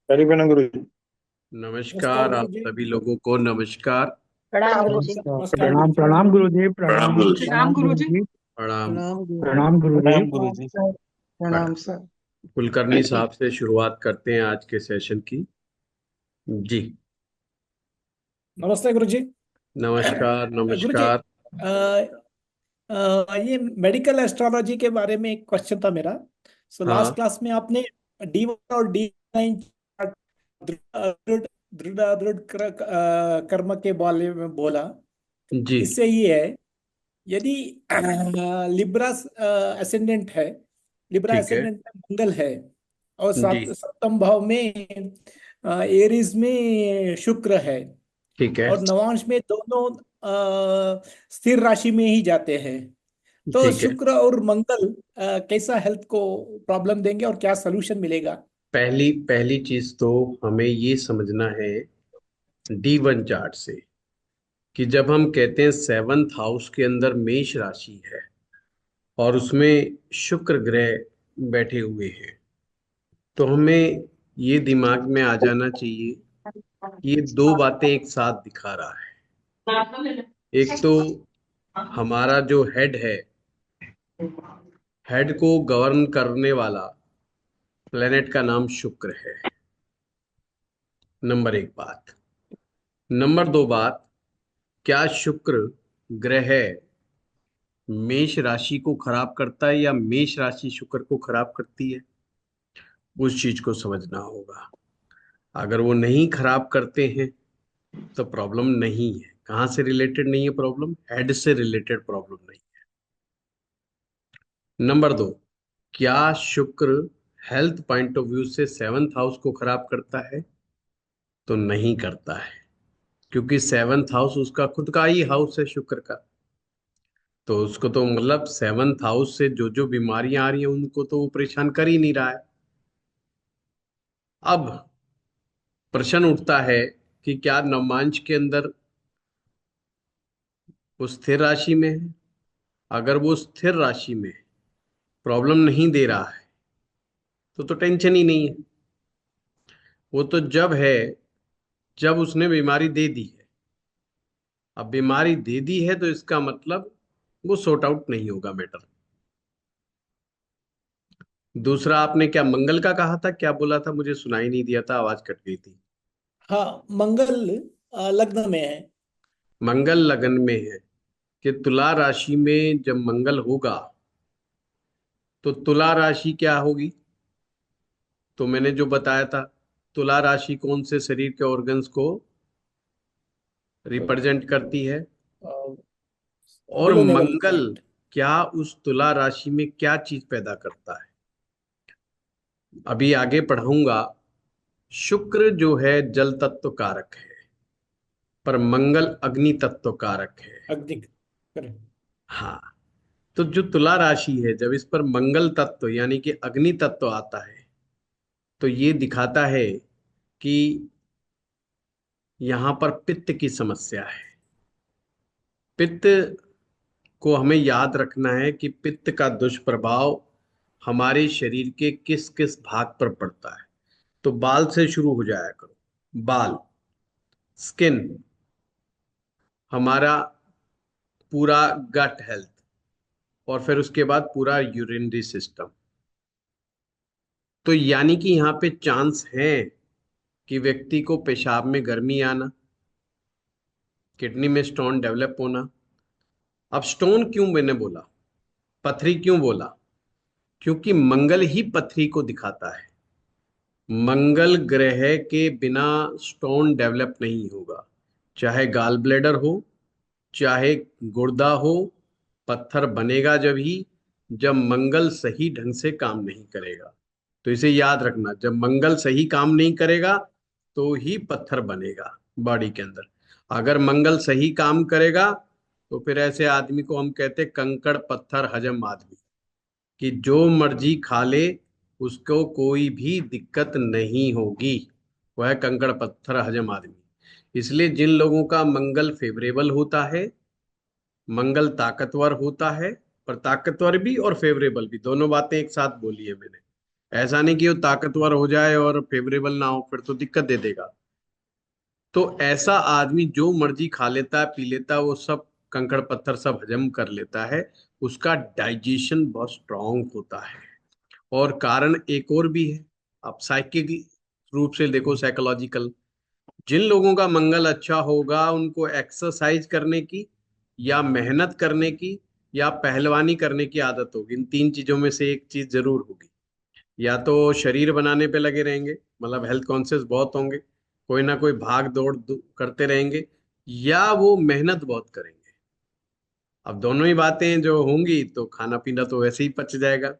करीबन गुरु जी। नमस्कार नमस्कार आप गुरु जी। सभी लोगों को नमस्कार। प्रणाम गुरु जी। नमस्कार। नमस्कार गुरु प्रणाम जी। प्रणाम गुरु जी। प्रणाम प्रणाम गुरु जी। प्रणाम प्रणाम गुरु गुरु जी। जी। प्रणाम। प्रणाम गुरु जी। प्रणाम गुरु जी। प्रणाम गुरु जी। प्रणाम। प्रणाम सर। कुलकर्णी साहब से शुरुआत करते हैं आज के सेशन की। जी। नमस्ते गुरु जी। नमस्कार गुरु जी, नमस्कार। ये मेडिकल एस्ट्रोलॉजी के बारे में एक क्वेश्चन था मेरा। लास्ट हाँ क्लास में आपने D1 और D9 दृढ़ दृढ़ दृढ़ कर्म के बारे में बोला। जी। इससे ये है, यदि लिब्रा असेंडेंट है, लिब्रा ठीक है। असेंडेंट में मंगल है और जी। सप्तम भाव में एरीज में शुक्र है ठीक है। और नवांश में दोनों स्थिर राशि में ही जाते हैं, तो ठीक है। शुक्र और मंगल कैसा हेल्थ को प्रॉब्लम देंगे और क्या सोल्यूशन मिलेगा? पहली पहली चीज तो हमें ये समझना है D1 चार्ट से कि जब हम कहते हैं सेवंथ हाउस के अंदर मेष राशि है और उसमें शुक्र ग्रह बैठे हुए हैं, तो हमें ये दिमाग में आ जाना चाहिए कि ये दो बातें एक साथ दिखा रहा है। एक तो हमारा जो हेड है, हेड को गवर्न करने वाला प्लेनेट का नाम शुक्र है। नंबर एक बात। नंबर दो बात, क्या शुक्र ग्रह मेष राशि को खराब करता है या मेष राशि शुक्र को खराब करती है? उस चीज को समझना होगा। अगर वो नहीं खराब करते हैं तो प्रॉब्लम नहीं है। कहाँ से रिलेटेड नहीं है प्रॉब्लम? हेड से रिलेटेड प्रॉब्लम नहीं। नंबर दो, क्या शुक्र हेल्थ पॉइंट ऑफ व्यू से सेवंथ हाउस को खराब करता है? तो नहीं करता है, क्योंकि सेवंथ हाउस उसका खुद का ही हाउस है शुक्र का। तो उसको तो मतलब सेवंथ हाउस से जो जो बीमारियां आ रही हैं उनको तो वो परेशान कर ही नहीं रहा है। अब प्रश्न उठता है कि क्या नवमांश के अंदर वो स्थिर राशि में है? अगर वो स्थिर राशि में प्रॉब्लम नहीं दे रहा है तो टेंशन ही नहीं है। वो तो जब है जब उसने बीमारी दे दी है। अब बीमारी दे दी है तो इसका मतलब वो सॉर्ट आउट नहीं होगा मैटर। दूसरा, आपने क्या मंगल का कहा था? क्या बोला था? मुझे सुनाई नहीं दिया था, आवाज कट गई थी। हाँ, मंगल लग्न में है। मंगल लगन में है कि तुला राशि में जब मंगल होगा तो तुला राशि क्या होगी? तो मैंने जो बताया था, तुला राशि कौन से शरीर के ऑर्गन्स को रिप्रेजेंट करती है? और बिलो नेवल मंगल ग्लैंड। क्या उस तुला राशि में क्या चीज पैदा करता है? अभी आगे पढ़ाऊंगा। शुक्र जो है जल तत्व कारक है, पर मंगल अग्नि तत्व कारक है। अग्नि, करेक्ट। हाँ। तो जो तुला राशि है, जब इस पर मंगल तत्व यानी कि अग्नि तत्व आता है तो ये दिखाता है कि यहाँ पर पित्त की समस्या है। पित्त को हमें याद रखना है कि पित्त का दुष्प्रभाव हमारे शरीर के किस किस भाग पर पड़ता है। तो बाल से शुरू हो जाया करो। बाल, स्किन, हमारा पूरा गट हेल्थ, और फिर उसके बाद पूरा यूरिनरी सिस्टम। तो यानी कि यहाँ पे चांस है कि व्यक्ति को पेशाब में गर्मी आना, किडनी में स्टोन डेवलप होना। अब स्टोन क्यों मैंने बोला, पथरी क्यों बोला? क्योंकि मंगल ही पथरी को दिखाता है। मंगल ग्रह के बिना स्टोन डेवलप नहीं होगा। चाहे गाल ब्लैडर हो, चाहे गुर्दा हो, पत्थर बनेगा जब ही जब मंगल सही ढंग से काम नहीं करेगा। तो इसे याद रखना, जब मंगल सही काम नहीं करेगा तो ही पत्थर बनेगा बॉडी के अंदर। अगर मंगल सही काम करेगा तो फिर ऐसे आदमी को हम कहते हैं कंकड़ पत्थर हजम आदमी, कि जो मर्जी खा ले उसको कोई भी दिक्कत नहीं होगी। वह है कंकड़ पत्थर हजम आदमी। इसलिए जिन लोगों का मंगल फेवरेबल होता है, मंगल ताकतवर होता है, पर ताकतवर भी और फेवरेबल भी दोनों बातें एक साथ बोली है मैंने। ऐसा नहीं कि वो ताकतवर हो जाए और फेवरेबल ना हो, फिर तो दिक्कत दे देगा। तो ऐसा आदमी जो मर्जी खा लेता है, पी लेता है, वो सब कंकड़ पत्थर सब हजम कर लेता है, उसका डाइजेशन बहुत स्ट्रांग होता है। और कारण एक और भी है। आप साइकिक रूप से देखो, साइकोलॉजिकल, जिन लोगों का मंगल अच्छा होगा उनको एक्सरसाइज करने की, या मेहनत करने की, या पहलवानी करने की आदत होगी। इन तीन चीजों में से एक चीज जरूर होगी। या तो शरीर बनाने पे लगे रहेंगे, मतलब हेल्थ कॉन्शियस बहुत होंगे, कोई ना कोई भाग दौड़ करते रहेंगे, या वो मेहनत बहुत करेंगे। अब दोनों ही बातें जो होंगी तो खाना पीना तो वैसे ही पच जाएगा।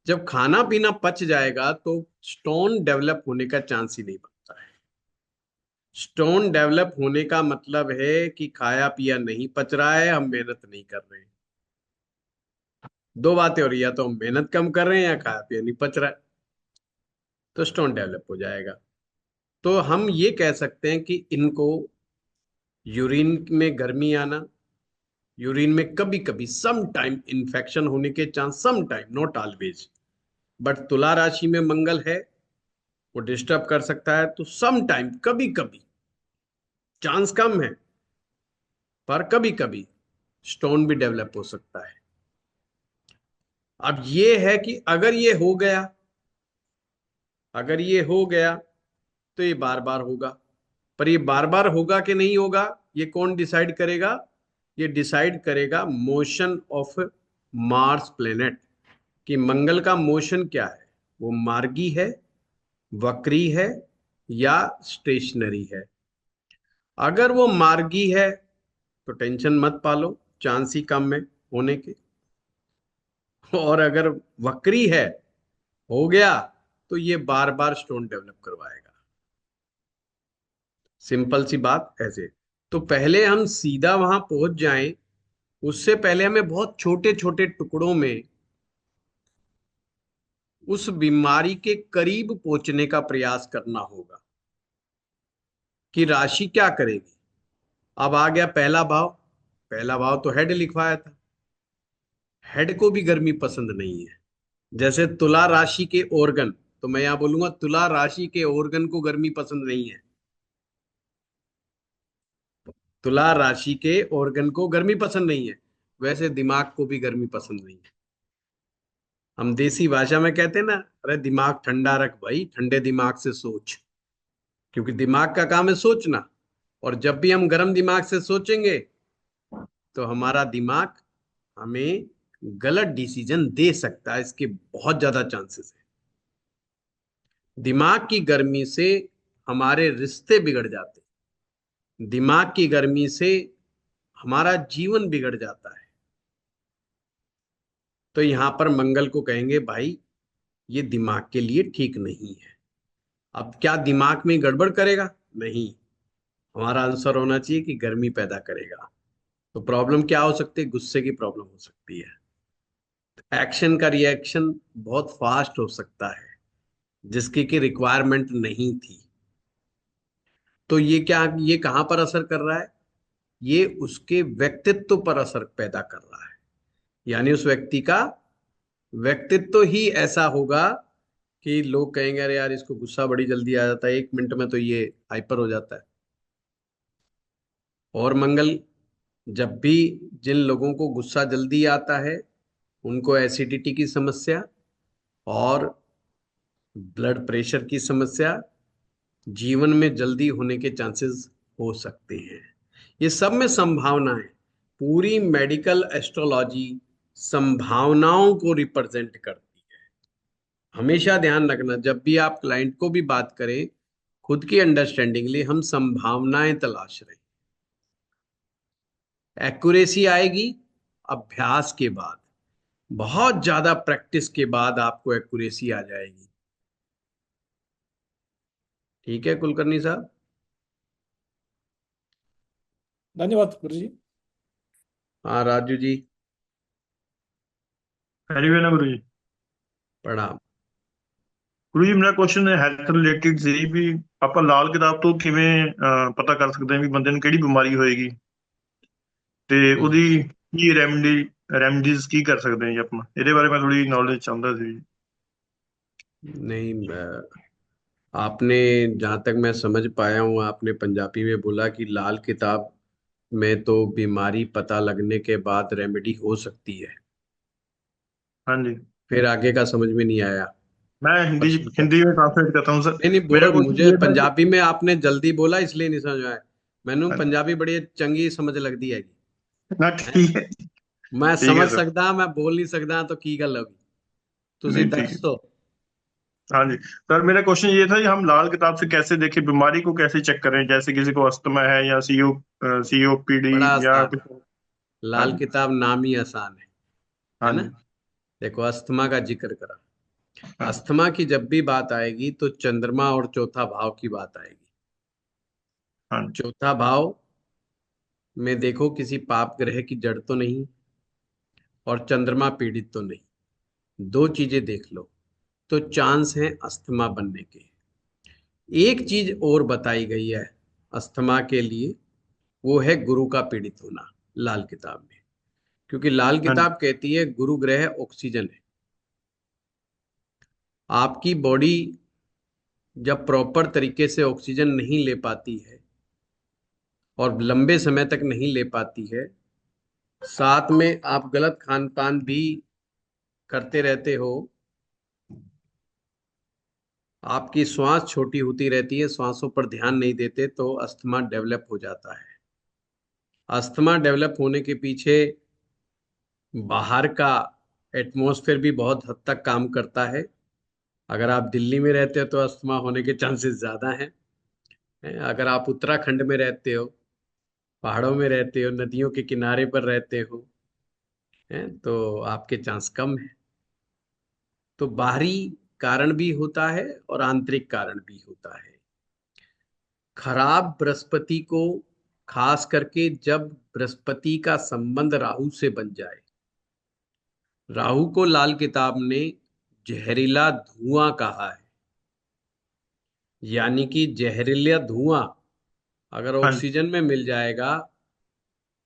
जब खाना पीना पच जाएगा तो स्टोन डेवलप होने का चांस ही नहीं बनता है। स्टोन डेवलप होने का मतलब है कि खाया पिया नहीं पच रहा है, हम मेहनत नहीं कर रहे हैं। दो बातें हो रही है, या तो हम मेहनत कम कर रहे हैं या खाया पिया नहीं पच रहा है, तो स्टोन डेवलप हो जाएगा। तो हम ये कह सकते हैं कि इनको यूरिन में गर्मी आना, यूरिन में कभी कभी सम टाइम इन्फेक्शन होने के chance, some time, not always, but तुला राशि में मंगल है, वो डिस्टर्ब कर सकता है, तो सम टाइम, कभी कभी, चांस कम है, पर कभी कभी स्टोन भी डेवलप हो सकता है। अब ये है कि अगर ये हो गया, अगर ये हो गया तो ये बार बार होगा। पर ये बार बार होगा कि नहीं होगा, ये कौन डिसाइड करेगा? ये डिसाइड करेगा मोशन ऑफ मार्स प्लेनेट, कि मंगल का मोशन क्या है, वो मार्गी है, वक्री है, या स्टेशनरी है। अगर वो मार्गी है तो टेंशन मत पालो, चांस ही कम है होने के। और अगर वक्री है, हो गया, तो ये बार बार स्टोन डेवलप करवाएगा। सिंपल सी बात ऐसे। तो पहले हम सीधा वहां पहुंच जाएं, उससे पहले हमें बहुत छोटे छोटे टुकड़ों में उस बीमारी के करीब पहुंचने का प्रयास करना होगा। कि राशि क्या करेगी? अब आ गया पहला भाव। पहला भाव तो हेड लिखवाया था। हेड को भी गर्मी पसंद नहीं है। जैसे तुला राशि के organ, तो मैं यहां बोलूंगा तुला राशि के organ को गर्मी पसंद नहीं है। तुला राशि के organ को गर्मी पसंद नहीं है, वैसे दिमाग को भी गर्मी पसंद नहीं है। हम देसी भाषा में कहते हैं ना, अरे दिमाग ठंडा रख भाई, ठंडे दिमाग से सोच। क्योंकि दिमाग का काम है सोचना, और जब भी हम गर्म दिमाग से सोचेंगे तो हमारा दिमाग हमें गलत डिसीजन दे सकता है, इसके बहुत ज्यादा चांसेस है। दिमाग की गर्मी से हमारे रिश्ते बिगड़ जाते हैं, दिमाग की गर्मी से हमारा जीवन बिगड़ जाता है। तो यहां पर मंगल को कहेंगे भाई, ये दिमाग के लिए ठीक नहीं है। अब क्या दिमाग में गड़बड़ करेगा? नहीं। हमारा आंसर होना चाहिए कि गर्मी पैदा करेगा। तो प्रॉब्लम क्या हो सकती है? गुस्से की प्रॉब्लम हो सकती है। एक्शन का रिएक्शन बहुत फास्ट हो सकता है, जिसकी की रिक्वायरमेंट नहीं थी। तो ये क्या, ये कहां पर असर कर रहा है? ये उसके व्यक्तित्व पर असर पैदा कर रहा है। यानी उस व्यक्ति का व्यक्तित्व ही ऐसा होगा कि लोग कहेंगे अरे यार, इसको गुस्सा बड़ी जल्दी आ जाता है, 1 मिनट में तो ये हाइपर हो जाता है। और मंगल, जब भी जिन लोगों को गुस्सा जल्दी आता है उनको एसिडिटी की समस्या और ब्लड प्रेशर की समस्या जीवन में जल्दी होने के चांसेस हो सकते हैं। ये सब में संभावना है। पूरी मेडिकल एस्ट्रोलॉजी संभावनाओं को रिप्रेजेंट करती है। हमेशा ध्यान रखना, जब भी आप क्लाइंट को भी बात करें, खुद की अंडरस्टैंडिंग के लिए हम संभावनाएं तलाश रहे हैं। एक्यूरेसी आएगी अभ्यास के बाद, बहुत ज्यादा प्रैक्टिस के बाद आपको एक्यूरेसी आ जाएगी। ठीक है कुलकर्णी साहब? धन्यवाद गुरु जी। हाँ राजू जी, वेरी वेल गुरु जी। प्रणाम। ਗੁਰੂ ਜੀ ਮੇਰਾ ਕੁਐਸਚਨ ਹੈ ਹੈਲਥ ਰਿਲੇਟਿਡ ਸੀ ਵੀ ਆਪਾਂ ਲਾਲ ਕਿਤਾਬ ਤੋਂ ਕਿਵੇਂ ਪਤਾ ਕਰ ਸਕਦੇ ਹਾਂ ਵੀ ਬੰਦੇ ਨੂੰ ਕਿਹੜੀ ਬਿਮਾਰੀ ਹੋਏਗੀ ਤੇ ਉਹਦੀ ਕੀ ਰੈਮਡੀਜ਼ ਕੀ ਕਰ ਸਕਦੇ ਹਾਂ ਜੀ ਆਪਾਂ ਇਹਦੇ ਬਾਰੇ ਮੈਂ ਥੋੜੀ ਨੌਲੇਜ ਚਾਹੁੰਦਾ ਸੀ ਜੀ। नहीं, आपने, जहाँ तक मैं समझ पाया हूँ, आपने पंजाबी में बोला कि लाल किताब में तो बीमारी पता लगने के बाद रेमेडी हो सकती है। हाँ जी। फिर आगे का समझ में नहीं आया। मैं हिंदी प्रश्न क्या? हिंदी में ट्रांसलेट करता हूँ सर। नहीं नहीं, मेरा मुझे क्वेश्चन ये था कि पंजाबी में आपने जल्दी बोला इसलिए नहीं समझ में आया। मैंने हाँ, पंजाबी बड़ी चंगी समझ लगती है। ना हैं? ठीक है। मैं ठीक है समझ सर। सकदा, मैं बोल नहीं सकदा तो की गल होगी? ਤੁਸੀਂ नहीं ठीक है। ਦੱਸੋ। हाँ जी सर, मेरा क्वेश्चन ये था कि हम लाल किताब से कैसे देखें, बीमारी को कैसे चेक करें, जैसे किसी को अस्थमा है या सीओपीडी बड़ा या आसान कुछ। है। हाँ लाल जी। किताब नाम ही आसान है हाँ ना? जी। देखो, अस्थमा का जिक्र करा। हाँ जी। अस्थमा की जब भी बात आएगी तो चंद्रमा और चौथा भाव की बात आएगी। हाँ जी। चौथा भाव में देखो किसी पाप ग्रह की जड़ तो नहीं, और चंद्रमा पीड़ित तो नहीं। दो चीजें देख लो तो चांस है अस्थमा बनने के। एक चीज और बताई गई है अस्थमा के लिए, वो है गुरु का पीड़ित होना लाल किताब में। क्योंकि लाल हाँ जी। किताब कहती है गुरु ग्रह ऑक्सीजन है। आपकी बॉडी जब प्रॉपर तरीके से ऑक्सीजन नहीं ले पाती है और लंबे समय तक नहीं ले पाती है, साथ में आप गलत खान पान भी करते रहते हो, आपकी श्वास छोटी होती रहती है, श्वासों पर ध्यान नहीं देते, तो अस्थमा डेवलप हो जाता है। अस्थमा डेवलप होने के पीछे बाहर का एटमॉस्फेयर भी बहुत हद तक काम करता है। अगर आप दिल्ली में रहते हो तो अस्थमा होने के चांसेस ज्यादा हैं। अगर आप उत्तराखंड में रहते हो, पहाड़ों में रहते हो, नदियों के किनारे पर रहते हो, तो आपके चांस कम है। तो बाहरी कारण भी होता है और आंतरिक कारण भी होता है। खराब बृहस्पति को, खास करके जब बृहस्पति का संबंध राहु से बन जाए। राहु को लाल किताब ने जहरीला धुआं कहा है। यानी कि जहरीला धुआं अगर हाँ जी। ऑक्सीजन में मिल जाएगा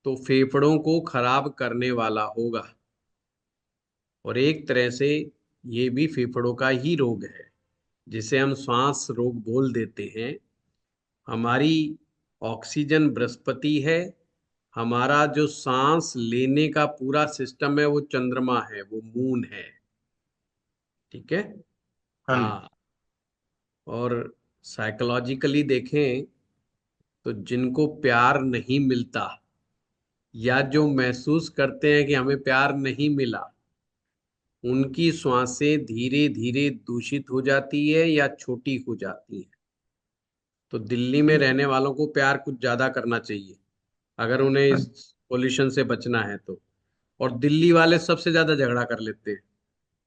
तो फेफड़ों को खराब करने वाला होगा। और एक तरह से ये भी फेफड़ों का ही रोग है, जिसे हम श्वास रोग बोल देते हैं। हमारी ऑक्सीजन बृहस्पति है, हमारा जो सांस लेने का पूरा सिस्टम है वो चंद्रमा है, वो मून है। ठीक है। हाँ जी। हाँ। और साइकोलॉजिकली देखें तो जिनको प्यार नहीं मिलता, या जो महसूस करते हैं कि हमें प्यार नहीं मिला, उनकी श्वासें धीरे धीरे दूषित हो जाती है या छोटी हो जाती है। तो दिल्ली में रहने वालों को प्यार कुछ ज्यादा करना चाहिए अगर उन्हें हाँ इस जी। पोल्यूशन से बचना है तो। और दिल्ली वाले सबसे ज्यादा झगड़ा कर लेते हैं।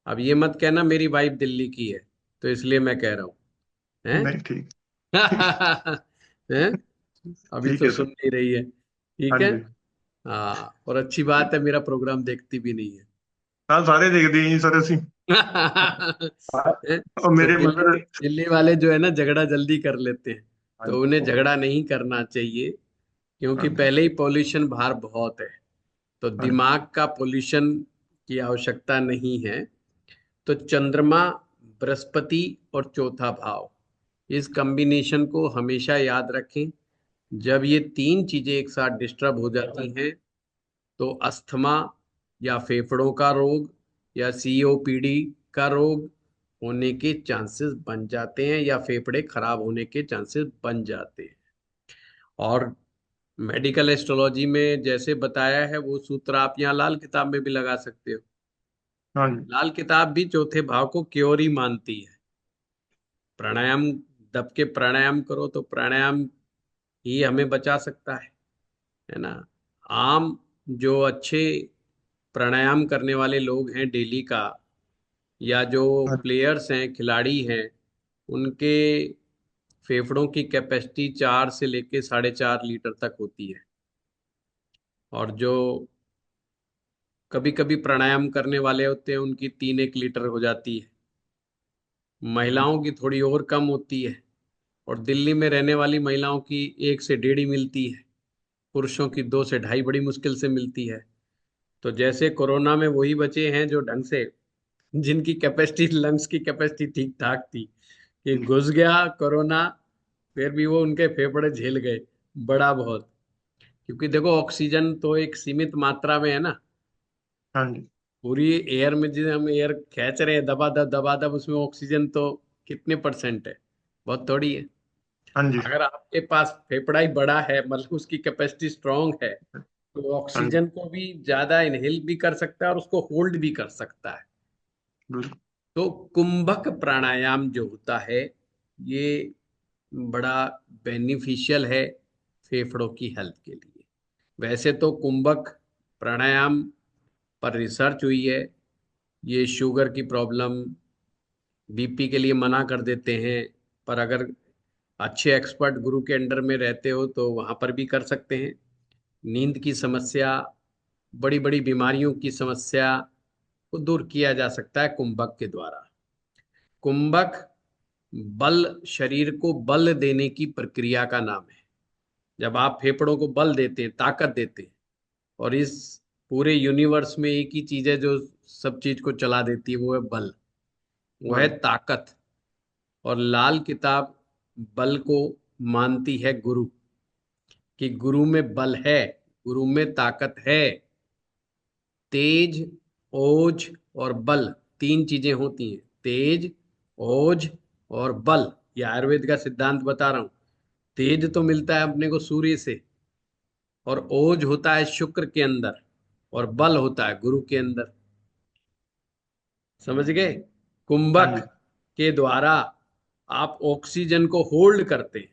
अब ये मत कहना मेरी वाइफ दिल्ली की है तो इसलिए मैं कह रहा हूँ। हैं? नहीं ठीक। हैं? अभी ठीक तो है सुन सर। नहीं रही है। हाँ ठीक है। जी। हाँ, और अच्छी बात है, मेरा प्रोग्राम देखती भी नहीं है। हाँ सारे देखते हैं सर ਅਸੀਂ। हैं? और तो मेरे दिल्ली मदर। दिल्ली वाले जो है ना, झगड़ा जल्दी कर लेते हैं। हाँ तो जी। उन्हें झगड़ा नहीं करना चाहिए, हाँ क्योंकि जी। पहले ही पॉल्यूशन बाहर बहुत है। तो हाँ जी। दिमाग का पोल्यूशन की आवश्यकता नहीं है। तो चंद्रमा, बृहस्पति और चौथा भाव, इस कॉम्बिनेशन को हमेशा याद रखें। जब ये तीन चीजें एक साथ डिस्टर्ब हो जाती हैं तो अस्थमा या फेफड़ों का रोग या सीओपीडी का रोग होने के चांसेस बन जाते हैं, या फेफड़े खराब होने के चांसेस बन जाते हैं। और मेडिकल एस्ट्रोलॉजी में जैसे बताया है वो सूत्र आप यहाँ लाल किताब में भी लगा सकते हो। हाँ जी। लाल किताब भी चौथे भाव को क्योर ही मानती है। प्राणायाम, दब के प्राणायाम करो तो प्राणायाम ही हमें बचा सकता है ना? आम जो अच्छे प्राणायाम करने वाले लोग हैं डेली का, या जो हाँ जी। प्लेयर्स हैं, खिलाड़ी हैं, उनके फेफड़ों की कैपेसिटी 4 से लेके 4.5 लीटर तक होती है। और जो कभी कभी प्राणायाम करने वाले होते हैं उनकी 3-1 लीटर हो जाती है। हाँ महिलाओं की थोड़ी और कम होती है। और दिल्ली में रहने वाली महिलाओं की 1 से 1.5 ही मिलती है। पुरुषों की 2 से ढाई बड़ी मुश्किल से मिलती है। तो जैसे कोरोना में वही बचे हैं जो ढंग से जिनकी कैपेसिटी, लंग्स की कैपेसिटी ठीक ठाक थी, कि घुस गया कोरोना, फिर भी वो उनके फेफड़े झेल गए, बड़ा बहुत। क्योंकि देखो ऑक्सीजन तो एक सीमित मात्रा में है ना, हाँ जी। पूरी एयर में जो हम एयर खींच रहे हैं दबा दब दबा दब, उसमें ऑक्सीजन तो कितने परसेंट है, बहुत थोड़ी है। हाँ जी। अगर आपके पास फेफड़ा ही बड़ा है, मतलब उसकी कैपेसिटी स्ट्रांग है, तो हाँ जी। ऑक्सीजन को भी ज्यादा इनहेल भी कर सकता है और उसको होल्ड भी कर सकता है। बिल्कुल। तो कुंभक प्राणायाम जो होता है, ये बड़ा बेनिफिशियल है फेफड़ों की हेल्थ के लिए। वैसे तो कुंभक प्राणायाम पर रिसर्च हुई है, ये शुगर की प्रॉब्लम, बीपी के लिए मना कर देते हैं, पर अगर अच्छे एक्सपर्ट गुरु के अंडर में रहते हो तो वहां पर भी कर सकते हैं। नींद की समस्या, बड़ी बड़ी बीमारियों की समस्या को दूर किया जा सकता है कुंभक के द्वारा। कुंभक बल, शरीर को बल देने की प्रक्रिया का नाम है। जब आप फेफड़ों को बल देते हैं, ताकत देते हैं, और इस पूरे यूनिवर्स में एक ही चीज है जो सब चीज को चला देती है, वो है बल, वो है बल। ताकत। और लाल किताब बल को मानती है गुरु, कि गुरु में बल है, गुरु में ताकत है। तेज, ओज और बल, तीन चीजें होती हैं, तेज, ओज और बल। ये आयुर्वेद का सिद्धांत बता रहा हूं। तेज तो मिलता है अपने को सूर्य से, और ओज होता है शुक्र के अंदर, और बल होता है गुरु के अंदर। समझ गए? हाँ कुंभक जी। के द्वारा आप ऑक्सीजन को होल्ड करते हैं।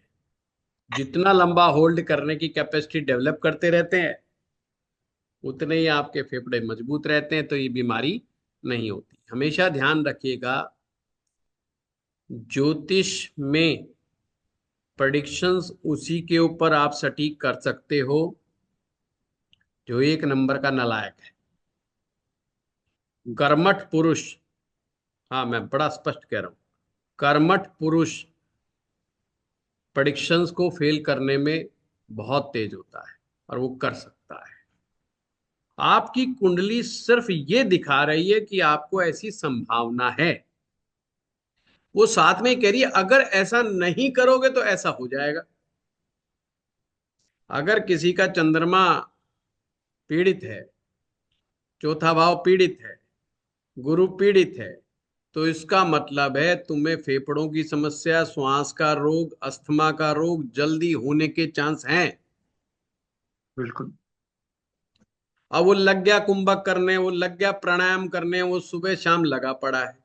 जितना लंबा होल्ड करने की कैपेसिटी डेवलप करते रहते हैं, उतने ही आपके फेफड़े मजबूत रहते हैं, तो ये बीमारी नहीं होती। हमेशा ध्यान रखिएगा, ज्योतिष में प्रेडिक्शंस उसी के ऊपर आप सटीक कर सकते हो जो एक नंबर का नालायक है, कर्मठ पुरुष। हाँ, मैं बड़ा स्पष्ट कह रहा हूं, कर्मठ पुरुष प्रेडिक्शंस को फेल करने में बहुत तेज होता है, और वो कर सकता है। आपकी कुंडली सिर्फ ये दिखा रही है कि आपको ऐसी संभावना है, वो साथ में ही कह रही है अगर ऐसा नहीं करोगे तो ऐसा हो जाएगा। अगर किसी का चंद्रमा पीड़ित है, चौथा भाव पीड़ित है, गुरु पीड़ित है, तो इसका मतलब है तुम्हें फेफड़ों की समस्या, श्वास का रोग, अस्थमा का रोग जल्दी होने के चांस हैं। बिल्कुल। अब वो लग गया कुंभक करने, वो लग गया प्राणायाम करने, वो सुबह शाम लगा पड़ा है,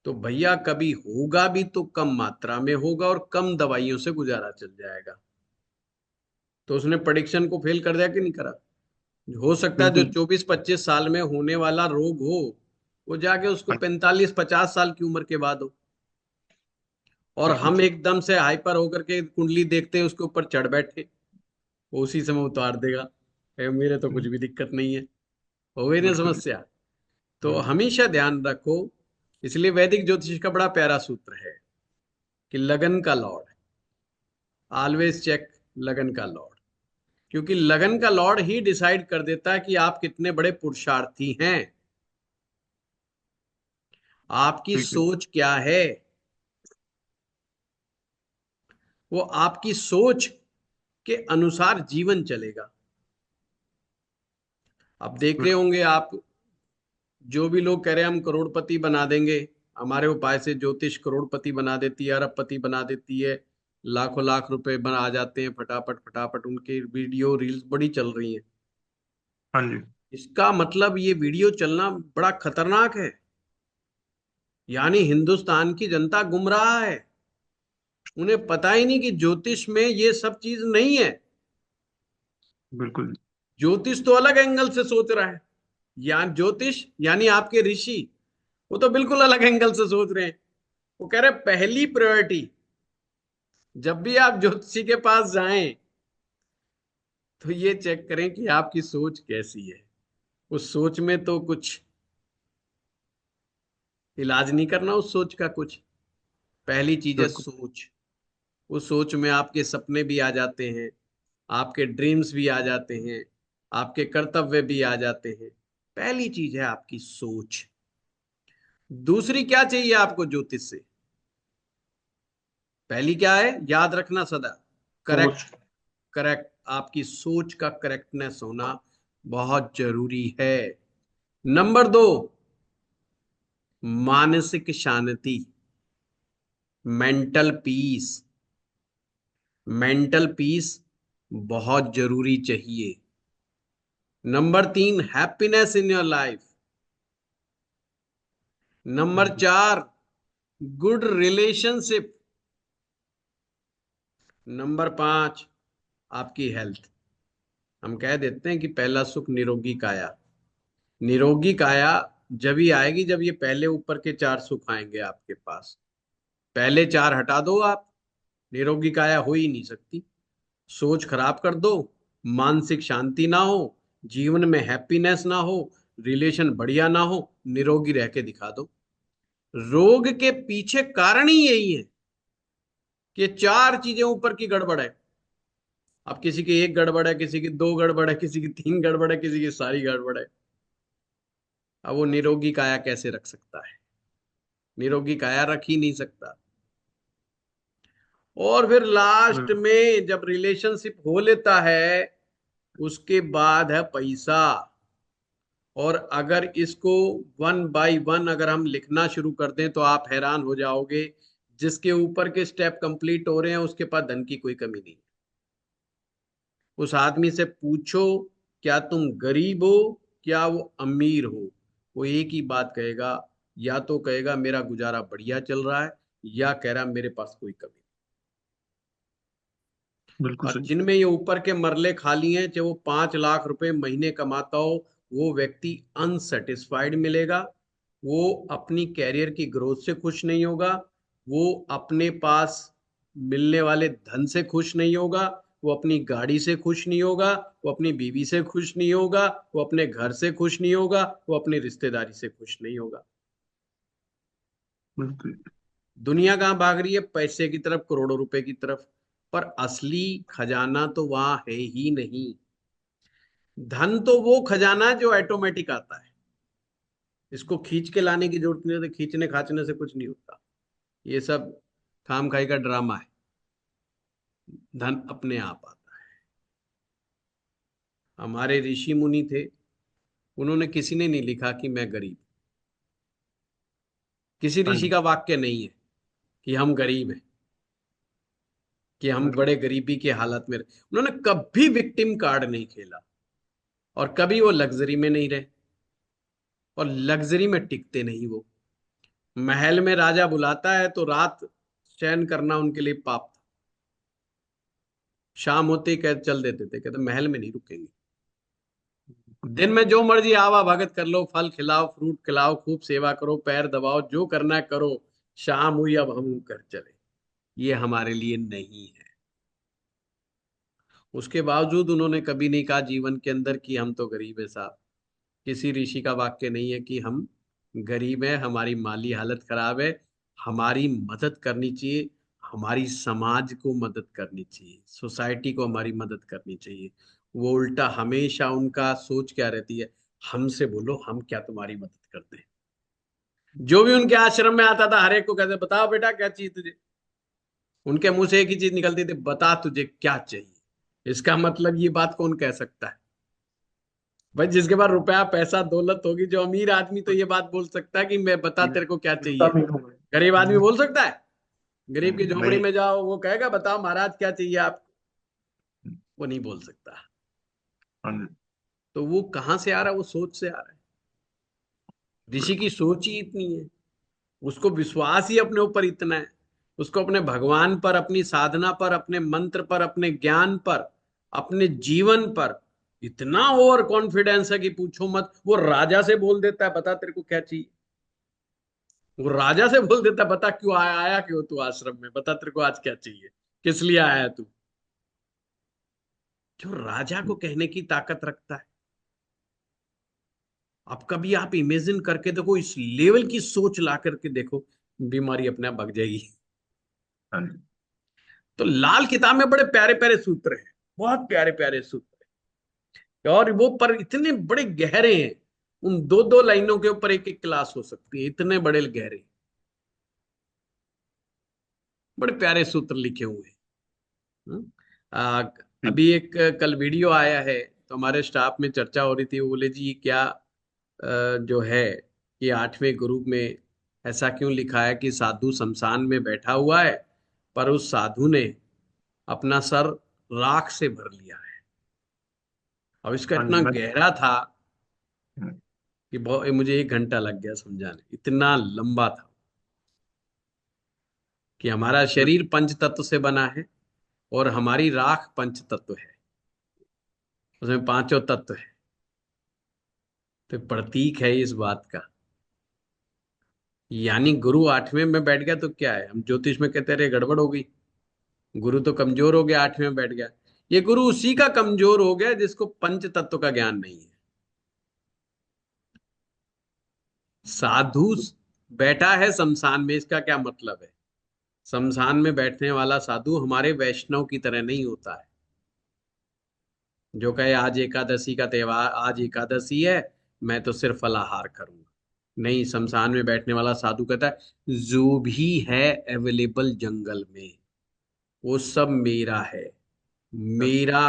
तो भैया कभी होगा भी तो कम मात्रा में होगा, और कम दवाइयों से गुजारा चल जाएगा। तो उसने प्रेडिक्शन को फेल कर दिया कि नहीं करा? हो सकता है जो बिल्कुल। 24-25 साल में होने वाला रोग हो, वो जाके उसको 45-50 साल की उम्र के बाद हो। और बिल्कुल। हम एकदम से हाइपर होकर के कुंडली देखते हैं, उसके ऊपर चढ़ बैठे, वो उसी समय उतार देगा, मेरे तो कुछ भी दिक्कत नहीं है। हो गई ना बिल्कुल। समस्या? तो हमेशा ध्यान रखो। इसलिए वैदिक ज्योतिष का बड़ा प्यारा सूत्र है कि लगन का लॉर्ड, ऑलवेज चेक लगन का लॉर्ड। क्योंकि लगन का लॉर्ड ही डिसाइड कर देता है कि आप कितने बड़े पुरुषार्थी हैं, आपकी बिल्कुल। सोच क्या है। वो आपकी सोच के अनुसार जीवन चलेगा। अब देख रहे होंगे आप, जो भी लोग कह रहे हैं हम करोड़पति बना देंगे, हमारे उपाय से ज्योतिष करोड़पति बना देती है, अरबपति बना देती है, लाखों लाख रुपए बना आ जाते हैं फटाफट फटाफट, उनके वीडियो रील्स बड़ी चल रही हैं। हाँ जी। इसका मतलब ये वीडियो चलना बड़ा खतरनाक है, यानी हिंदुस्तान की जनता गुमराह है। उन्हें पता ही नहीं कि ज्योतिष में ये सब चीज नहीं है। बिल्कुल। ज्योतिष तो अलग एंगल से सोच रहा है, या ज्योतिष यानी आपके ऋषि, वो तो बिल्कुल अलग एंगल से सोच रहे हैं। वो कह रहे हैं पहली प्रायोरिटी, जब भी आप ज्योतिषी के पास जाएं तो ये चेक करें कि आपकी सोच कैसी है। उस सोच में तो कुछ इलाज नहीं करना उस सोच का कुछ। पहली चीज है बिल्कुल। सोच। उस सोच में आपके सपने भी आ जाते हैं, आपके ड्रीम्स भी आ जाते हैं, आपके कर्तव्य भी आ जाते हैं। पहली चीज है आपकी सोच। दूसरी क्या चाहिए आपको ज्योतिष से? पहली क्या है, याद रखना सदा, करेक्ट। सोच। करेक्ट, आपकी सोच का करेक्टनेस होना बहुत जरूरी है। नंबर दो, मानसिक शांति, मेंटल पीस। मेंटल पीस बहुत जरूरी चाहिए। नंबर तीन, happiness in your life. Number बिल्कुल। चार, गुड रिलेशनशिप। नंबर पांच, आपकी हेल्थ। हम कह देते हैं कि पहला सुख निरोगी काया। निरोगी काया जब ही आएगी जब ये पहले ऊपर के चार सुख आएंगे आपके पास। पहले चार हटा दो आप, निरोगी काया हो ही नहीं सकती। सोच खराब कर दो, मानसिक शांति ना हो, जीवन में हैप्पीनेस ना हो, रिलेशन बढ़िया ना हो, निरोगी रह के दिखा दो। रोग के पीछे कारण ही यही है कि चार चीजें ऊपर की गड़बड़ है। अब किसी की एक गड़बड़ है, किसी की दो गड़बड़ है, किसी की तीन गड़बड़ है, किसी की सारी गड़बड़ है। अब वो निरोगी काया कैसे रख सकता है? निरोगी काया रख ही नहीं सकता। और फिर लास्ट बिल्कुल। में जब रिलेशनशिप हो लेता है, उसके बाद है पैसा। और अगर इसको वन बाय वन अगर हम लिखना शुरू कर दें तो आप हैरान हो जाओगे। जिसके ऊपर के स्टेप कंप्लीट हो रहे हैं उसके पास धन की कोई कमी नहीं। उस आदमी से पूछो, क्या तुम गरीब हो, क्या वो अमीर हो, वो एक ही बात कहेगा। या तो कहेगा मेरा गुजारा बढ़िया चल रहा है, या कह रहा मेरे पास कोई कमी नहीं। बिल्कुल और सही। जिनमें ये ऊपर के मरले खाली हैं, चाहे वो 5 लाख रुपए महीने कमाता हो, वो व्यक्ति अनसेटिस्फाइड मिलेगा। वो अपनी कैरियर की ग्रोथ से खुश नहीं होगा। वो अपने पास मिलने वाले धन से खुश नहीं होगा। वो अपनी गाड़ी से खुश नहीं होगा। वो अपनी बीवी से खुश नहीं होगा। वो अपने घर से खुश नहीं होगा। वो अपनी रिश्तेदारी से खुश नहीं होगा। बिल्कुल। दुनिया कहाँ भाग रही है? पैसे की तरफ, करोड़ों रुपए की तरफ। पर असली खजाना तो वहां है ही नहीं। धन तो वो खजाना है जो ऑटोमेटिक आता है। इसको खींच के लाने की जरूरत नहीं होती, खींचने खाचने से कुछ नहीं होता। ये सब खाम खाई का ड्रामा है। धन अपने आप आता है। हमारे ऋषि मुनि थे, उन्होंने, किसी ने नहीं लिखा कि मैं गरीब। किसी हाँ ऋषि जी। का वाक्य नहीं है कि हम गरीब हैं, कि हम बिल्कुल। बड़े गरीबी की हालत में रहे। उन्होंने कभी विक्टिम कार्ड नहीं खेला। और कभी वो लग्जरी में नहीं रहे। और लग्जरी में टिकते नहीं वो। महल में राजा बुलाता है तो रात शयन करना उनके लिए पाप था। शाम होते ही कह चल देते थे, कहते महल में नहीं रुकेंगे। दिन में जो मर्जी आवा भगत कर लो, फल खिलाओ, फ्रूट खिलाओ, खूब सेवा करो, पैर दबाओ, जो करना है करो। शाम हुई, अब हम घर चले। ये हमारे लिए नहीं है। उसके बावजूद उन्होंने कभी नहीं कहा जीवन के अंदर कि हम तो गरीब है साहब। किसी ऋषि का वाक्य नहीं है कि हम गरीब हैं, हमारी माली हालत खराब है, हमारी मदद करनी चाहिए, हमारी समाज को मदद करनी चाहिए, सोसाइटी को हमारी मदद करनी चाहिए। वो उल्टा हमेशा उनका सोच क्या रहती है, हमसे बोलो, हम क्या तुम्हारी मदद करते हैं। जो भी उनके आश्रम में आता था हर एक को कहते, बताओ बेटा क्या चाहिए तुझे। उनके मुंह से एक ही चीज निकलती थी, बता तुझे क्या चाहिए। इसका मतलब ये बात कौन कह सकता है? भाई जिसके पास रुपया पैसा दौलत होगी, जो अमीर आदमी तो ये बात बोल सकता है कि मैं बता तेरे को क्या इतना चाहिए। भी हो गए। गरीब आदमी बोल सकता है? गरीब की झोपड़ी नहीं। में जाओ, वो कहेगा बताओ महाराज क्या चाहिए आप? वो नहीं बोल सकता। हाँ जी। तो वो कहाँ से आ रहा है? वो सोच से आ रहा है। ऋषि की सोच ही इतनी है। उसको विश्वास ही अपने ऊपर इतना है। उसको अपने भगवान पर, अपनी साधना पर, अपने मंत्र पर, अपने ज्ञान पर, अपने जीवन पर इतना ओवर कॉन्फिडेंस है कि पूछो मत। वो राजा से बोल देता है बता तेरे को क्या चाहिए। वो राजा से बोल देता है बता क्यों आया, आया क्यों तू आश्रम में, बता तेरे को आज क्या चाहिए, किस लिए आया है तू। जो राजा को कहने की ताकत रखता है। अब कभी आप इमेजिन करके देखो, इस लेवल की सोच ला करके देखो, बीमारी अपने आप भग जाएगी। हाँ जी। तो लाल किताब में बड़े प्यारे प्यारे सूत्र हैं, बहुत प्यारे प्यारे सूत्र हैं, और वो पर इतने बड़े गहरे हैं उन दो दो लाइनों के ऊपर एक एक क्लास हो सकती है, इतने बड़े गहरे, बड़े प्यारे सूत्र लिखे हुए हैं। हम्म। ठीक। अभी एक कल वीडियो आया है, तो हमारे स्टाफ में चर्चा हो रही थी, वो बोले जी क्या जो है कि 8वें गुरु में ऐसा क्यों लिखा है कि साधु शमशान में बैठा हुआ है, पर उस साधु ने अपना सर राख से भर लिया है। अब इसका हाँ जी, इतना मैं। गहरा था हम्म, कि बहुत, मुझे 1 घंटा लग गया समझाने, इतना लंबा था। कि हमारा शरीर पंच तत्व से बना है, और हमारी राख पंच तत्व है, उसमें पांचों तत्व है। तो प्रतीक है इस बात का। यानी गुरु 8वें में बैठ गया तो क्या है, हम ज्योतिष में कहते रहे गड़बड़ हो गई, गुरु तो कमजोर हो गया, 8वें में बैठ गया। ये गुरु उसी का कमजोर हो गया जिसको पंच तत्व का ज्ञान नहीं है। साधु बैठा है शमशान में, इसका क्या मतलब है? शमशान में बैठने वाला साधु हमारे वैष्णव की तरह नहीं होता है, जो कहे आज एकादशी का त्योहार, आज एकादशी है, मैं तो सिर्फ फलाहार करूंगा। नहीं, शमशान में बैठने वाला साधु कहता है जो भी है अवेलेबल जंगल में, वो सब मेरा है, मेरा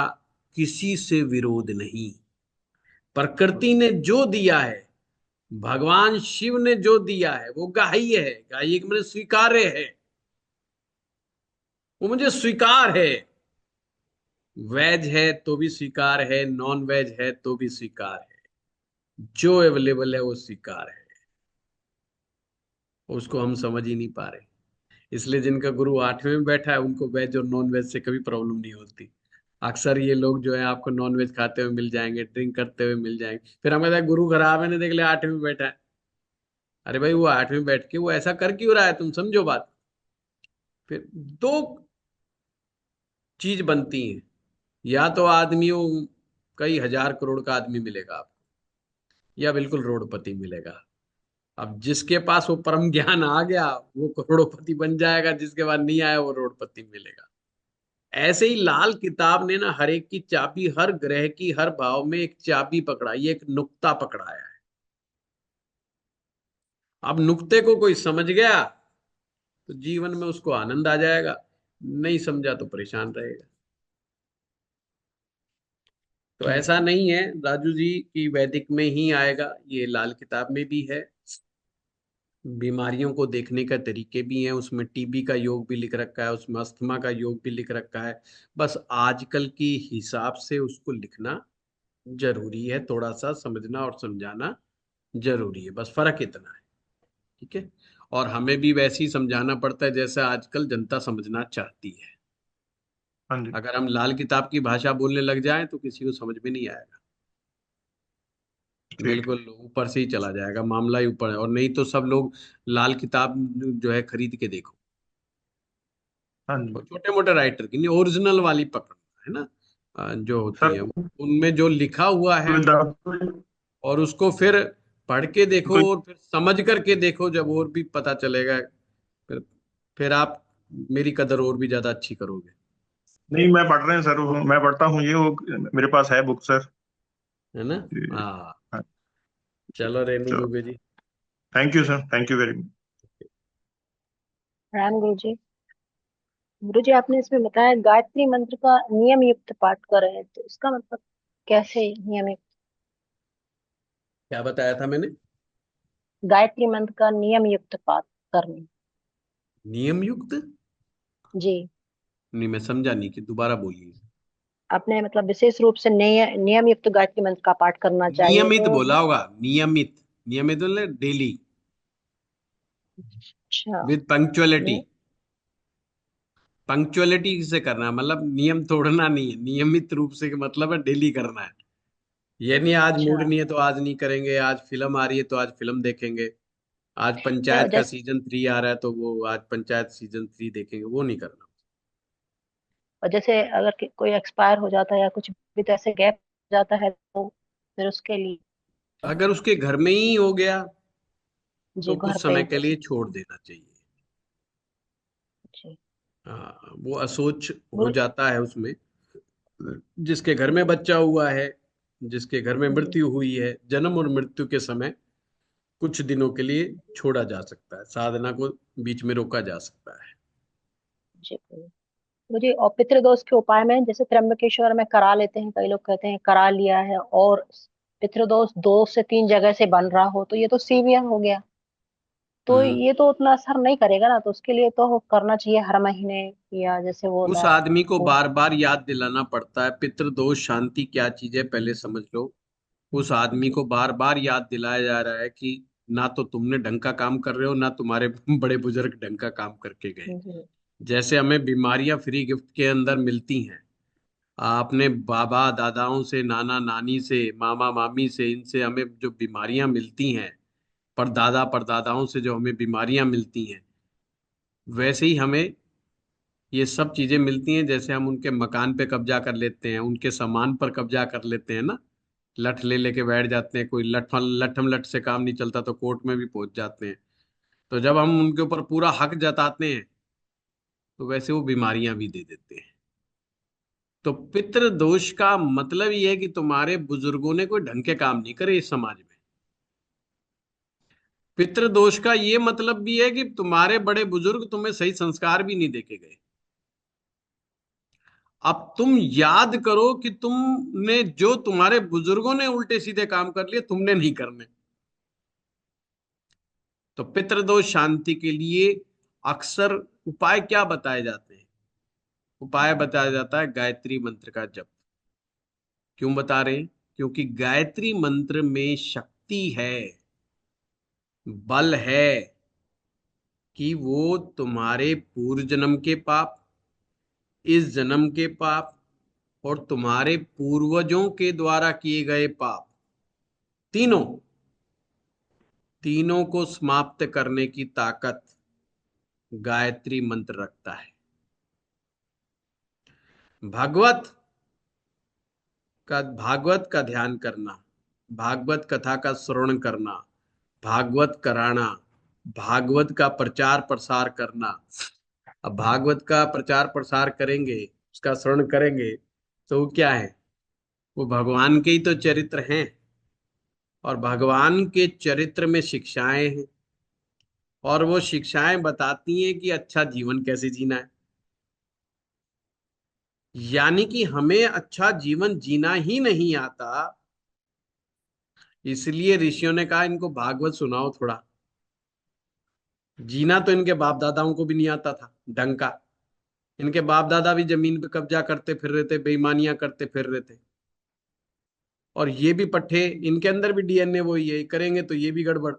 किसी से विरोध नहीं। प्रकृति ने जो दिया है, भगवान शिव ने जो दिया है, वो ग्राह्य है, ग्राह्य के मैंने स्वीकार्य है, वो मुझे स्वीकार है। वेज है तो भी स्वीकार है, नॉन वेज है तो भी स्वीकार है, जो अवेलेबल है वो स्वीकार है। उसको हम समझ ही नहीं पा रहे। इसलिए जिनका गुरु 8वें में बैठा है, उनको वेज और नॉन वेज से कभी प्रॉब्लम नहीं होती। अक्सर ये लोग जो है आपको नॉन वेज खाते हुए मिल जाएंगे, ड्रिंक करते हुए मिल जाएंगे, फिर हमें कहते हैं गुरु खराब है, ने देख लिया 8वें में बैठा है। अरे भाई, वो 8वें में बैठ के वो ऐसा कर क्यों रहा है, तुम समझो बात। फिर दो चीज बनती हैं, या तो आदमियों कई हजार करोड़ का आदमी मिलेगा आपको, या बिल्कुल रोडपति मिलेगा। अब जिसके पास वो परम ज्ञान आ गया वो करोड़पति बन जाएगा, जिसके पास नहीं आया वो रोडपति मिलेगा। ऐसे ही लाल किताब ने ना हर एक की चाबी, हर ग्रह की हर भाव में एक चाबी पकड़ाई है, एक नुक्ता पकड़ाया है। अब नुक्ते को कोई समझ गया तो जीवन में उसको आनंद आ जाएगा, नहीं समझा तो परेशान रहेगा। तो ठीक। ऐसा नहीं है राजू जी कि वैदिक में ही आएगा, ये लाल किताब में भी है। बीमारियों को देखने का तरीके भी हैं, उसमें टीबी का योग भी लिख रखा है, उसमें अस्थमा का योग भी लिख रखा है। बस आजकल की हिसाब से उसको लिखना जरूरी है, थोड़ा सा समझना और समझाना जरूरी है, बस फर्क इतना है। ठीक है। और हमें भी वैसे ही समझाना पड़ता है जैसे आजकल जनता समझना चाहती है। हाँ जी। अगर हम लाल किताब की भाषा बोलने लग जाएं तो किसी को समझ में नहीं आएगा, ठीक। बिल्कुल ऊपर से ही चला जाएगा, मामला ही ऊपर है। और नहीं तो सब लोग लाल किताब जो है खरीद के देखो, हाँ जी। और छोटे मोटे राइटर की नहीं, ओरिजिनल वाली पकड़ना है ना, जो होती सर, है उनमें जो लिखा हुआ है, और उसको फिर पढ़ के देखो कोई। और फिर समझ करके देखो, जब और भी पता चलेगा, फिर फिर आप मेरी कदर और भी ज्यादा अच्छी करोगे। नहीं, मैं पढ़ रहे हैं सर, मैं पढ़ता हूँ ये, वो मेरे पास है बुक सर। है ना? ये- हाँ। हाँ। चलो रेणु चलो, Dubey ji. Thank you sir, thank you very much. Ram Guru ji. गुरु जी, आपने इसमें बताया गायत्री मंत्र का नियम युक्त पाठ करें, तो इसका मतलब कैसे नियमित? क्या बताया था मैंने? गायत्री मंत्र का नियम युक्त पाठ करने। नियम युक्त? जी। नहीं, मैं समझा नहीं, कि दोबारा बोलिए। आपने मतलब विशेष रूप से नियम युक्त गायत्री मंत्र का पाठ करना चाहिए, नियमित तो बोला होगा, नियमित। नियमित मतलब डेली, अच्छा। With punctuality. हम्म, पंक्चुअलिटी से करना है, मतलब नियम तोड़ना नहीं है, नियमित रूप से मतलब है डेली करना है। ये नहीं आज अच्छा। मूड नहीं है तो आज नहीं करेंगे, आज फिल्म आ रही है तो आज फिल्म देखेंगे, आज तो पंचायत का जैसे सीजन 3 आ रहा है तो वो आज पंचायत सीजन 3 देखेंगे, वो नहीं करना। और जैसे अगर कोई एक्सपायर हो जाता है या कुछ भी, तो ऐसे गैप हो जाता है, तो फिर उसके लिए? अगर उसके घर में ही हो गया तो जी, घर कुछ पे समय ही के जैसे। लिए छोड़ देना चाहिए। जी। हाँ, वो असोच हो गुरु। जाता है उसमें। जिसके घर में बच्चा हुआ है जिसके घर में जी मृत्यु हुई है, जन्म और मृत्यु के समय कुछ दिनों के लिए छोड़ा जा सकता है, साधना को बीच में रोका जा सकता है। जी गुरुजी। मुझे और पितृदोष के उपाय में जैसे त्र्यंबकेश्वर में करा लेते हैं, कई लोग कहते हैं करा लिया है और पितृदोष 2 से 3 जगह से बन रहा हो तो ये तो सीवियर हो गया, तो हम्म। ये तो उतना असर नहीं करेगा ना, तो उसके लिए तो करना चाहिए हर महीने, या जैसे वो उस होता है आदमी को वो। बार बार याद दिलाना पड़ता है पितृदोष शांति क्या चीज है, पहले समझ लो। उस आदमी को बार बार याद दिलाया जा रहा है कि ना तो तुमने ढंग का काम कर रहे हो, ना तुम्हारे बड़े बुजुर्ग ढंग का काम करके गए। जी जैसे हमें बीमारियां फ्री गिफ्ट के अंदर मिलती हैं, अपने बाबा दादाओं से, नाना नानी से, मामा मामी से, इनसे हमें जो बीमारियां मिलती हैं, परदादा परदादाओं से जो हमें बीमारियां मिलती हैं, वैसे ही हमें ये सब चीजें मिलती हैं। जैसे हम उनके मकान पे कब्जा कर लेते हैं, उनके सामान पर कब्जा कर लेते हैं ना, लठ ले लेके बैठ जाते हैं, कोई लठम लठ से काम नहीं चलता तो कोर्ट में भी पहुंच जाते हैं। तो जब हम उनके ऊपर पूरा हक जताते हैं, तो वैसे वो बीमारियां भी दे देते हैं। तो पितृ दोष का मतलब ये है कि तुम्हारे बुजुर्गों ने कोई ढंग के काम नहीं करे इस समाज में। पितृ दोष का ये मतलब भी है कि तुम्हारे बड़े बुजुर्ग तुम्हें सही संस्कार भी नहीं देके गए। अब तुम याद करो कि तुमने जो तुम्हारे बुजुर्गों ने उल्टे सीधे काम कर लिए, तुमने नहीं करने। तो पितृदोष शांति के लिए अक्सर उपाय क्या बताए जाते हैं? उपाय बताया जाता है गायत्री मंत्र का जप। क्यों बता रहे हैं? क्योंकि गायत्री मंत्र में शक्ति है, बल है, कि वो तुम्हारे पूर्व जन्म के पाप, इस जन्म के पाप और तुम्हारे पूर्वजों के द्वारा किए गए पाप, तीनों तीनों को समाप्त करने की ताकत गायत्री मंत्र रखता है। भागवत भागवत का ध्यान करना, भागवत कथा का श्रवण करना, भागवत कराना, भागवत का प्रचार प्रसार करना। अब भागवत का प्रचार प्रसार करेंगे, उसका श्रवण करेंगे, तो वो क्या है? वो भगवान के ही तो चरित्र हैं, और भगवान के चरित्र में शिक्षाएं हैं, और वो शिक्षाएं बताती हैं कि अच्छा जीवन कैसे जीना है। यानी कि हमें अच्छा जीवन जीना ही नहीं आता, इसलिए ऋषियों ने कहा इनको भागवत सुनाओ थोड़ा। जीना तो इनके बाप दादाओं को भी नहीं आता था ढंग का। इनके बाप दादा भी जमीन पे कब्जा करते फिर रहे थे, बेईमानियां करते फिर रहे थे, और ये भी पट्टे, इनके अंदर भी डीएनए वही है, करेंगे तो ये भी गड़बड़।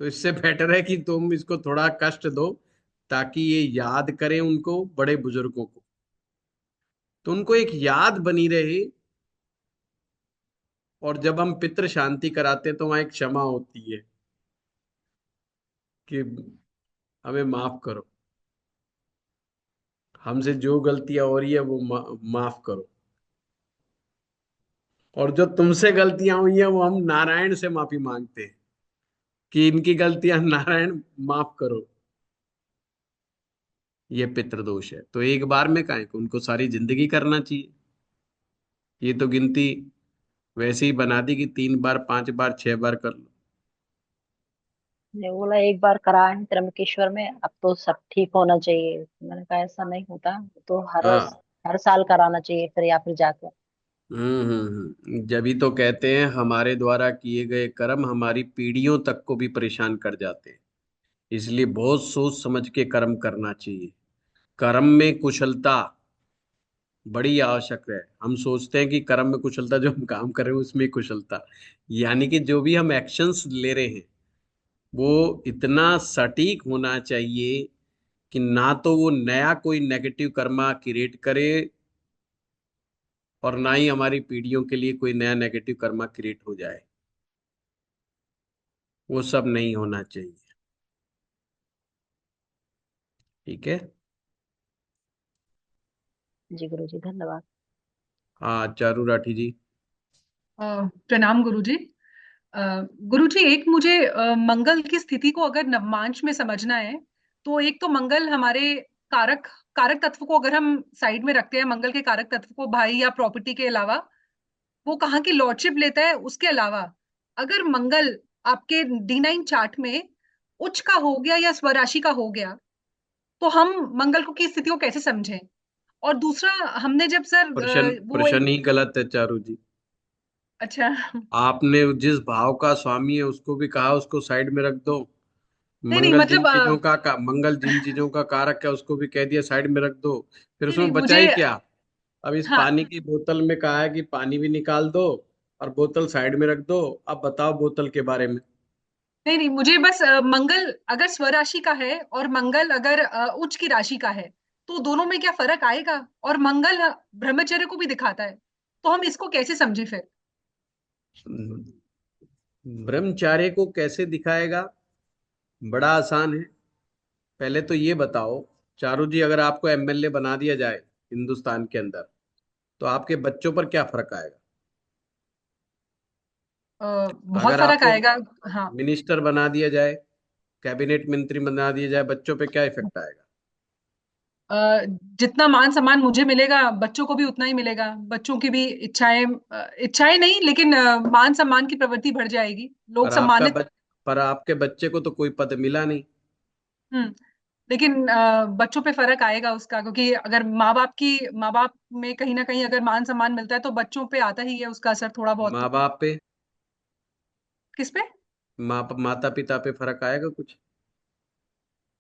तो इससे बेटर है कि तुम इसको थोड़ा कष्ट दो, ताकि ये याद करें उनको, बड़े बुजुर्गों को, तो उनको एक याद बनी रहे। और जब हम पितृ शांति कराते हैं तो वहां एक क्षमा होती है कि हमें माफ करो, हमसे जो गलतियां हो रही है वो माफ करो, और जो तुमसे गलतियां हुई हैं वो हम नारायण से माफी मांगते हैं कि इनकी गलतियां नारायण माफ करो। ये पितृदोष है, तो एक बार में काहे को उनको सारी जिंदगी करना चाहिए। ये तो गिनती वैसे ही बना दी कि 3 बार 5 बार 6 बार कर लो। ने बोला एक बार करा है त्र्यंबकेश्वर में, अब तो सब ठीक होना चाहिए। मैंने कहा ऐसा नहीं होता, तो हाँ। हर साल कराना चाहिए फिर, या फिर जाकर। जब ही तो कहते हैं हमारे द्वारा किए गए कर्म हमारी पीढ़ियों तक को भी परेशान कर जाते हैं। इसलिए बहुत सोच समझ के कर्म करना चाहिए। कर्म में कुशलता बड़ी आवश्यक है। हम सोचते हैं कि कर्म में कुशलता, जो हम काम कर रहे हैं उसमें कुशलता, यानी कि जो भी हम एक्शंस ले रहे हैं वो इतना सटीक होना चाहिए कि ना तो वो नया कोई नेगेटिव कर्मा क्रिएट करे, और ना ही हमारी पीढ़ियों के लिए कोई नया नेगेटिव कर्मा क्रिएट हो जाए। वो सब नहीं होना चाहिए। ठीक है। जी गुरु जी, धन्यवाद। हाँ, चारू राठी जी। प्रणाम गुरुजी। गुरुजी, एक मुझे मंगल की स्थिति को अगर नवमांश में समझना है, तो एक तो मंगल हमारे कारक कारक तत्व को अगर हम साइड में रखते हैं, मंगल के कारक तत्व को भाई या प्रॉपर्टी के अलावा, वो कहाँ की लॉर्डशिप लेता है। उसके अलावा अगर मंगल आपके D9 चार्ट में उच्च का हो गया या स्वराशि का हो गया, तो हम मंगल को की स्थिति को कैसे समझें। और दूसरा, हमने जब सर प्रश्न वो प्रश्न एक, ही गलत है चारू जी। अच्छा आपने जिस भाव का स्वामी है उसको भी कहा उसको साइड में रख दो। नहीं नहीं मंगल जिन मतलब चीजों मंगल जिन चीजों का कारक है उसको भी कह दिया साइड में रख दो। फिर नहीं नहीं उसमें बचा मुझे, ही क्या। अब इस हाँ पानी की बोतल में कहा है कि पानी भी निकाल दो और बोतल साइड में रख दो। अब बताओ बोतल के बारे में। नहीं नहीं मुझे बस मंगल अगर स्वराशि का है और मंगल अगर उच्च की राशि का है, तो दोनों में क्या फर्क आएगा। और मंगल ब्रह्मचर्य को भी दिखाता है, तो हम इसको कैसे समझे फिर। ब्रह्मचार्य को कैसे दिखाएगा, बड़ा आसान है। पहले तो ये बताओ चारू जी, अगर आपको एमएलए बना दिया जाए हिंदुस्तान के अंदर तो आपके बच्चों पर क्या फर्क आएगा। बहुत अगर फर्क आपको आएगा। हाँ। मिनिस्टर बना दिया जाए, कैबिनेट मंत्री बना दिया जाए, बच्चों पे क्या इफेक्ट आएगा। जितना मान सम्मान मुझे मिलेगा, बच्चों को भी उतना ही मिलेगा। बच्चों की भी इच्छाएं, इच्छाएं नहीं लेकिन मान सम्मान की प्रवृत्ति बढ़ जाएगी, लोग पर आपका सम्मानित। पर आपके बच्चे को तो कोई पद मिला नहीं। हम्म। लेकिन बच्चों पे फर्क आएगा उसका, क्योंकि अगर माँ बाप में कहीं ना कहीं अगर मान सम्मान मिलता है, तो बच्चों पे आता ही है उसका असर थोड़ा बहुत माँ तो। बाप पे, किस पे। माता पिता पे फर्क आएगा कुछ।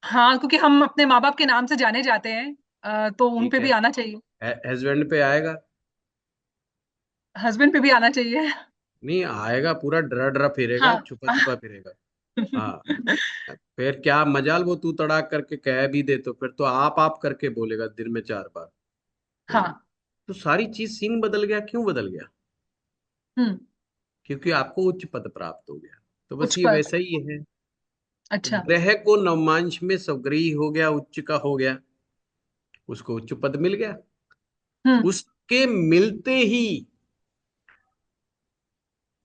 हाँ, क्योंकि हम अपने माँ बाप के नाम से जाने जाते हैं, तो उन ठीक पे है, भी आना चाहिए। हस्बैंड पे आएगा। हस्बैंड पे भी आना चाहिए। नहीं आएगा, पूरा डरा डरा फिरेगा, हाँ। छुपा छुपा फिरेगा। हाँ, फिर क्या मजाल वो तू तड़ाक करके कह भी दे तो फिर तो आप करके बोलेगा दिन में 4 बार। हाँ, हाँ। तो सारी चीज सीन बदल गया, क्यों बदल गया। हम्म। क्योंकि आपको उच्च पद प्राप्त हो गया। तो बस उच्च ये पद। वैसा ही है। अच्छा। ग्रह को नवमांश में स्वग्रही हो गया, उच्च का हो गया, उसको उच्च पद मिल गया। हम्म। उसके मिलते ही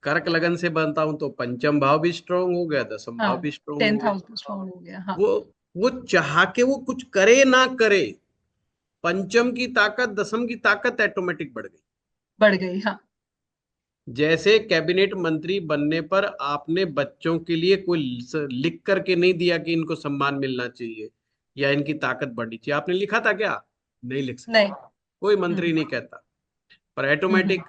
कर्क लगन से बनता हूं तो पंचम भाव भी स्ट्रांग हो गया, दसम भाव हाँ, भी स्ट्रांग हो 10th गया। हाउस स्ट्रॉन्ग हो गया। हाँ। वो वो चाह के वो कुछ करे ना करे, पंचम की ताकत दसम की ताकत ऑटोमेटिक बढ़ गई। बढ़ गई। हाँ। जैसे कैबिनेट मंत्री बनने पर आपने बच्चों के लिए कोई लिख करके नहीं दिया कि इनको सम्मान मिलना चाहिए या इनकी ताकत बढ़नी चाहिए, आपने लिखा था क्या। नहीं लिख सकते, नहीं। कोई मंत्री हम्म। नहीं कहता। पर हम्म। ऑटोमेटिक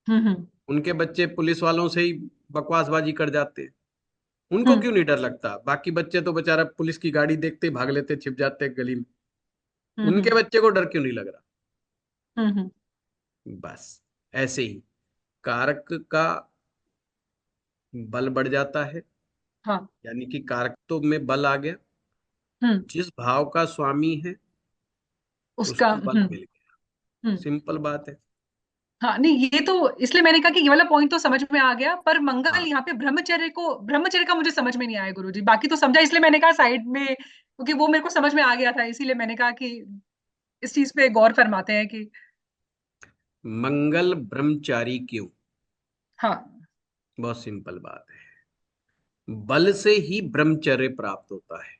हम्म। उनके बच्चे पुलिस वालों से ही बकवासबाजी कर जाते हैं। उनको हम्म। क्यों नहीं डर लगता, बाकी बच्चे तो बेचारा पुलिस की गाड़ी देखते ही भाग लेते, छिप जाते गली में। हम्म। उनके बच्चे को डर क्यों नहीं लग रहा। हम्म। बस ऐसे ही कारक का बल बढ़ जाता है, हाँ। यानी कि कारकत्व में बल आ गया। हम्म। जिस भाव का स्वामी है उसका। उसको बल मिल गया। हम्म। सिंपल बात है। हाँ, नहीं ये तो इसलिए मैंने कहा कि ये वाला पॉइंट तो समझ में आ गया, पर मंगल हाँ, यहाँ पे ब्रह्मचर्य का मुझे समझ में नहीं आया गुरुजी। बाकी तो समझा, इसलिए मैंने कहा साइड में, क्योंकि वो मेरे को समझ में आ गया था, इसीलिए मैंने कहा कि इस चीज पे गौर फरमाते हैं कि। मंगल ब्रह्मचारी क्यों। हाँ। बहुत सिंपल बात है। बल से ही ब्रह्मचर्य प्राप्त होता है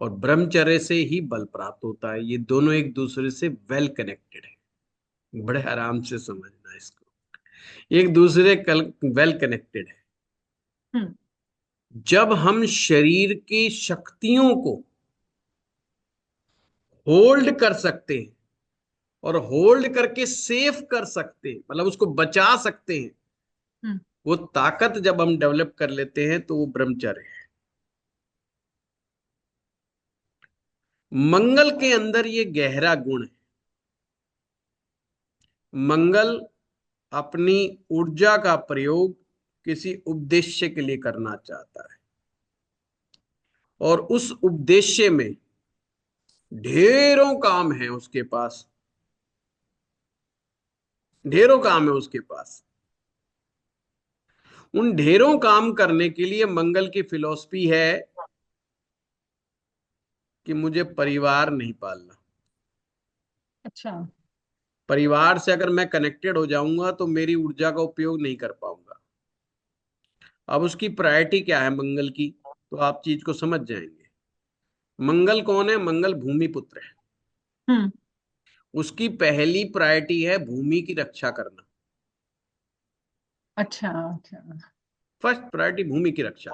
और ब्रह्मचर्य से ही बल प्राप्त होता है, ये दोनों एक दूसरे से वेल कनेक्टेड है। बड़े आराम से समझना इसको, एक दूसरे कल वेल कनेक्टेड है। हम्म। जब हम शरीर की शक्तियों को होल्ड कर सकते हैं और होल्ड करके सेव कर सकते हैं, मतलब उसको बचा सकते हैं, हम्म। वो ताकत जब हम डेवलप कर लेते हैं तो वो ब्रह्मचर्य है। मंगल के अंदर ये गहरा गुण है। मंगल अपनी ऊर्जा का प्रयोग किसी उद्देश्य के लिए करना चाहता है और उस उद्देश्य में ढेरों काम है उसके पास, ढेरों काम है उसके पास। उन ढेरों काम करने के लिए मंगल की फिलॉसफी है कि मुझे परिवार नहीं पालना। अच्छा। परिवार से अगर मैं कनेक्टेड हो जाऊंगा तो मेरी ऊर्जा का उपयोग नहीं कर पाऊंगा। अब उसकी प्रायोरिटी क्या है मंगल की, तो आप चीज को समझ जाएंगे। मंगल कौन है, मंगल भूमि पुत्र है। हम्म। उसकी पहली प्रायोरिटी है भूमि की रक्षा करना। अच्छा अच्छा। फर्स्ट प्रायोरिटी भूमि की रक्षा।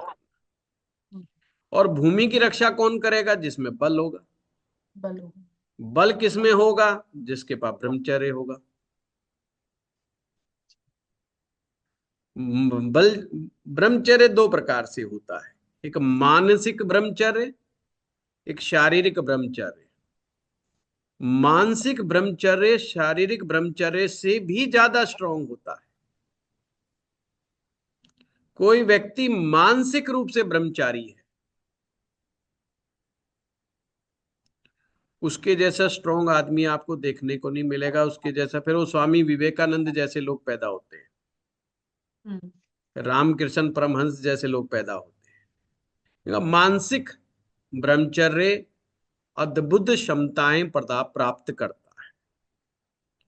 हम्म, और भूमि की रक्षा कौन करेगा? जिसमें बल होगा। बल होगा। बल किसमें होगा? जिसके पास ब्रह्मचर्य होगा। बल ब्रह्मचर्य दो प्रकार से होता है, एक मानसिक ब्रह्मचर्य, एक शारीरिक ब्रह्मचर्य। मानसिक ब्रह्मचर्य शारीरिक ब्रह्मचर्य से भी ज्यादा स्ट्रांग होता है। कोई व्यक्ति मानसिक रूप से ब्रह्मचारी है, उसके जैसा स्ट्रांग आदमी आपको देखने को नहीं मिलेगा। उसके जैसा फिर वो स्वामी विवेकानंद जैसे लोग पैदा होते हैं, हम्म रामकृष्ण परमहंस जैसे लोग पैदा होते हैं। मानसिक ब्रह्मचर्य अद्भुत क्षमताएं प्राप्त करता है,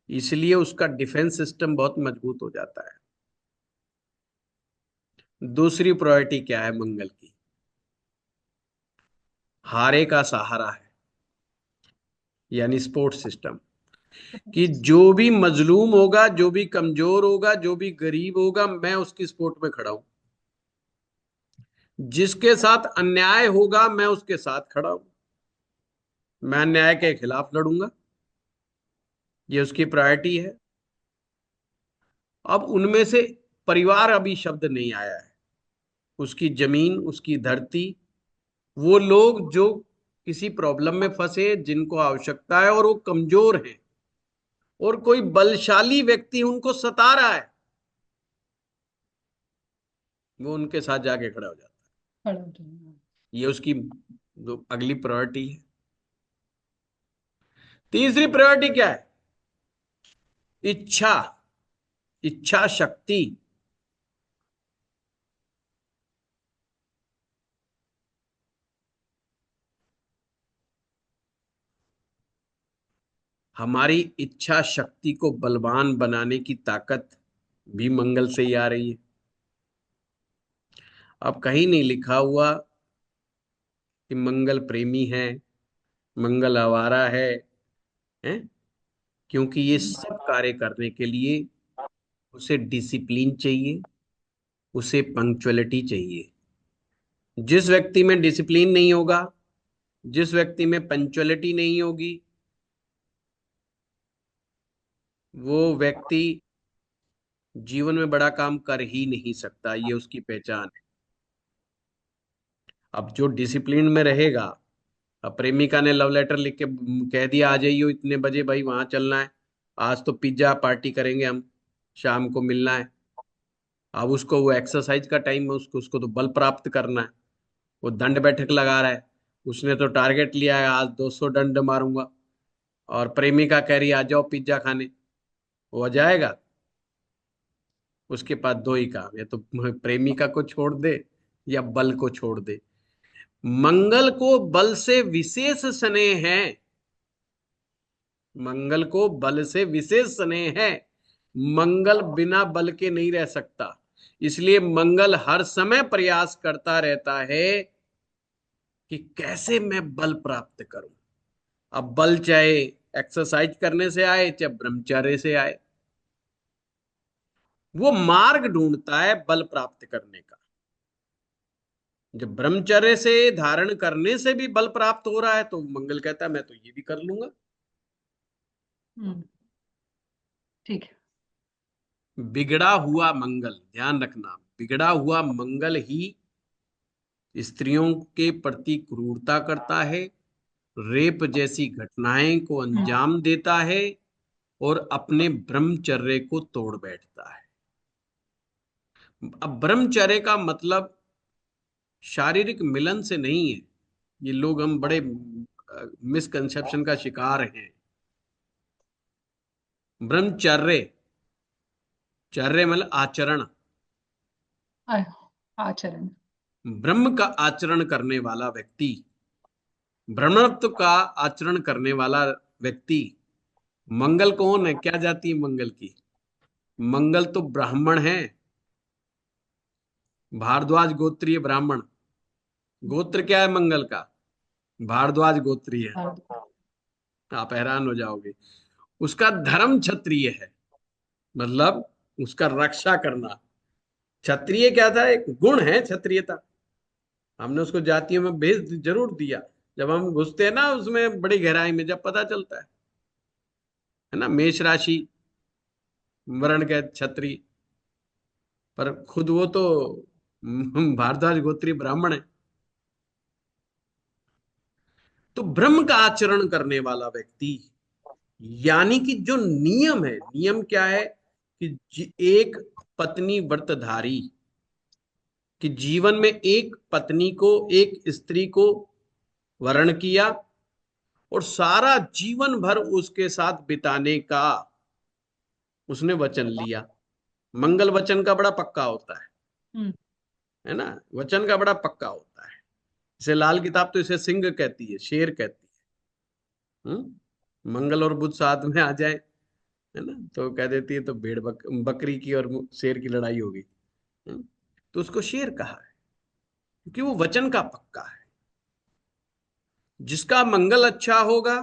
इसलिए उसका डिफेंस सिस्टम बहुत मजबूत हो जाता है। दूसरी प्रायोरिटी क्या है मंगल की? हारे का सहारा है, यानी सपोर्ट सिस्टम। कि जो भी मजलूम होगा, जो भी कमजोर होगा, जो भी गरीब होगा, मैं उसकी सपोर्ट में खड़ा हूं। जिसके साथ अन्याय होगा मैं उसके साथ खड़ा हूं, मैं अन्याय के खिलाफ लड़ूंगा। ये उसकी प्रायोरिटी है। अब उनमें से परिवार अभी शब्द नहीं आया है। उसकी जमीन, उसकी धरती, वो लोग जो किसी प्रॉब्लम में फंसे, जिनको आवश्यकता है और वो कमजोर हैं, और कोई बलशाली व्यक्ति उनको सता रहा है, वो उनके साथ जाके खड़ा हो जाता खड़ा हो जाएगा। है। ये उसकी अगली प्रायोरिटी है। तीसरी प्रायोरिटी क्या है? इच्छा, इच्छा शक्ति। हमारी इच्छा शक्ति को बलवान बनाने की ताकत भी मंगल से ही आ रही है। अब कहीं नहीं लिखा हुआ कि मंगल प्रेमी है, मंगल आवारा है? क्योंकि ये सब कार्य करने के लिए उसे डिसिप्लिन चाहिए, उसे पंक्चुअलिटी चाहिए। जिस व्यक्ति में डिसिप्लिन नहीं होगा, जिस व्यक्ति में पंक्चुअलिटी नहीं होगी, वो व्यक्ति जीवन में बड़ा काम कर ही नहीं सकता। ये उसकी पहचान है। अब जो डिसिप्लिन में रहेगा, अब प्रेमिका ने लव लेटर लिख के कह दिया आ जाइयो इतने बजे भाई, वहां चलना है, आज तो पिज्जा पार्टी करेंगे हम, शाम को मिलना है। अब उसको वो एक्सरसाइज का टाइम है, उसको उसको तो बल प्राप्त करना है। वो दंड बैठक लगा रहा है, उसने तो टारगेट लिया है आज 200 दंड मारूंगा। और प्रेमिका कह रही है आ जाओ पिज्जा खाने, वो आ जाएगा? उसके पास दो ही काम, या तो प्रेमिका को छोड़ दे या बल को छोड़ दे। मंगल को बल से विशेष स्नेह है, मंगल को बल से विशेष स्नेह है। मंगल बिना बल के नहीं रह सकता, इसलिए मंगल हर समय प्रयास करता रहता है कि कैसे मैं बल प्राप्त करूं। अब बल चाहे एक्सरसाइज करने से आए, चाहे ब्रह्मचर्य से आए, वो मार्ग ढूंढता है बल प्राप्त करने का। जब ब्रह्मचर्य से धारण करने से भी बल प्राप्त हो रहा है, तो मंगल कहता है मैं तो ये भी कर लूंगा। हम्म ठीक है। बिगड़ा हुआ मंगल, ध्यान रखना, बिगड़ा हुआ मंगल ही स्त्रियों के प्रति क्रूरता करता है, रेप जैसी घटनाएं को हम्म अंजाम देता है, और अपने ब्रह्मचर्य को तोड़ बैठता है। अब ब्रह्मचर्य का मतलब शारीरिक मिलन से नहीं है। ये लोग, हम बड़े मिसकंसेप्शन का शिकार हैं। ब्रह्मचर्य, चर्य मतलब आचरण, आ- आचरण। ब्रह्म का आचरण करने वाला व्यक्ति, ब्रह्मत्व का आचरण करने वाला व्यक्ति। मंगल कौन है? क्या जाति है मंगल की? मंगल तो ब्राह्मण है, भारद्वाज गोत्रीय ब्राह्मण। गोत्र क्या है मंगल का? भारद्वाज गोत्रीय है। हाँ, आप हैरान हो जाओगे। उसका धर्म क्षत्रिय है, मतलब उसका रक्षा करना। क्षत्रिय क्या था, एक गुण है क्षत्रियता। हमने उसको जातियों में भेद जरूर दिया, जब हम घुसते हैं ना उसमें बड़ी गहराई में, जब पता चलता है ना। मेष राशि वर्ण के क्षत्रिय, पर खुद वो तो भारद्वाज गोत्री ब्राह्मण है। तो ब्रह्म का आचरण करने वाला व्यक्ति, यानी कि जो नियम है, नियम क्या है कि एक पत्नी व्रतधारी, कि जीवन में एक पत्नी को, एक स्त्री को वर्ण किया और सारा जीवन भर उसके साथ बिताने का उसने वचन लिया। मंगल वचन का बड़ा पक्का होता हम्म। है ना, वचन का बड़ा पक्का होता है। इसे लाल किताब तो इसे सिंह कहती है, शेर कहती है। मंगल और बुध साथ में आ जाए, है ना, तो कह देती है तो बकरी की और शेर की लड़ाई होगी। तो उसको शेर कहा है, क्योंकि वो वचन का पक्का है। जिसका मंगल अच्छा होगा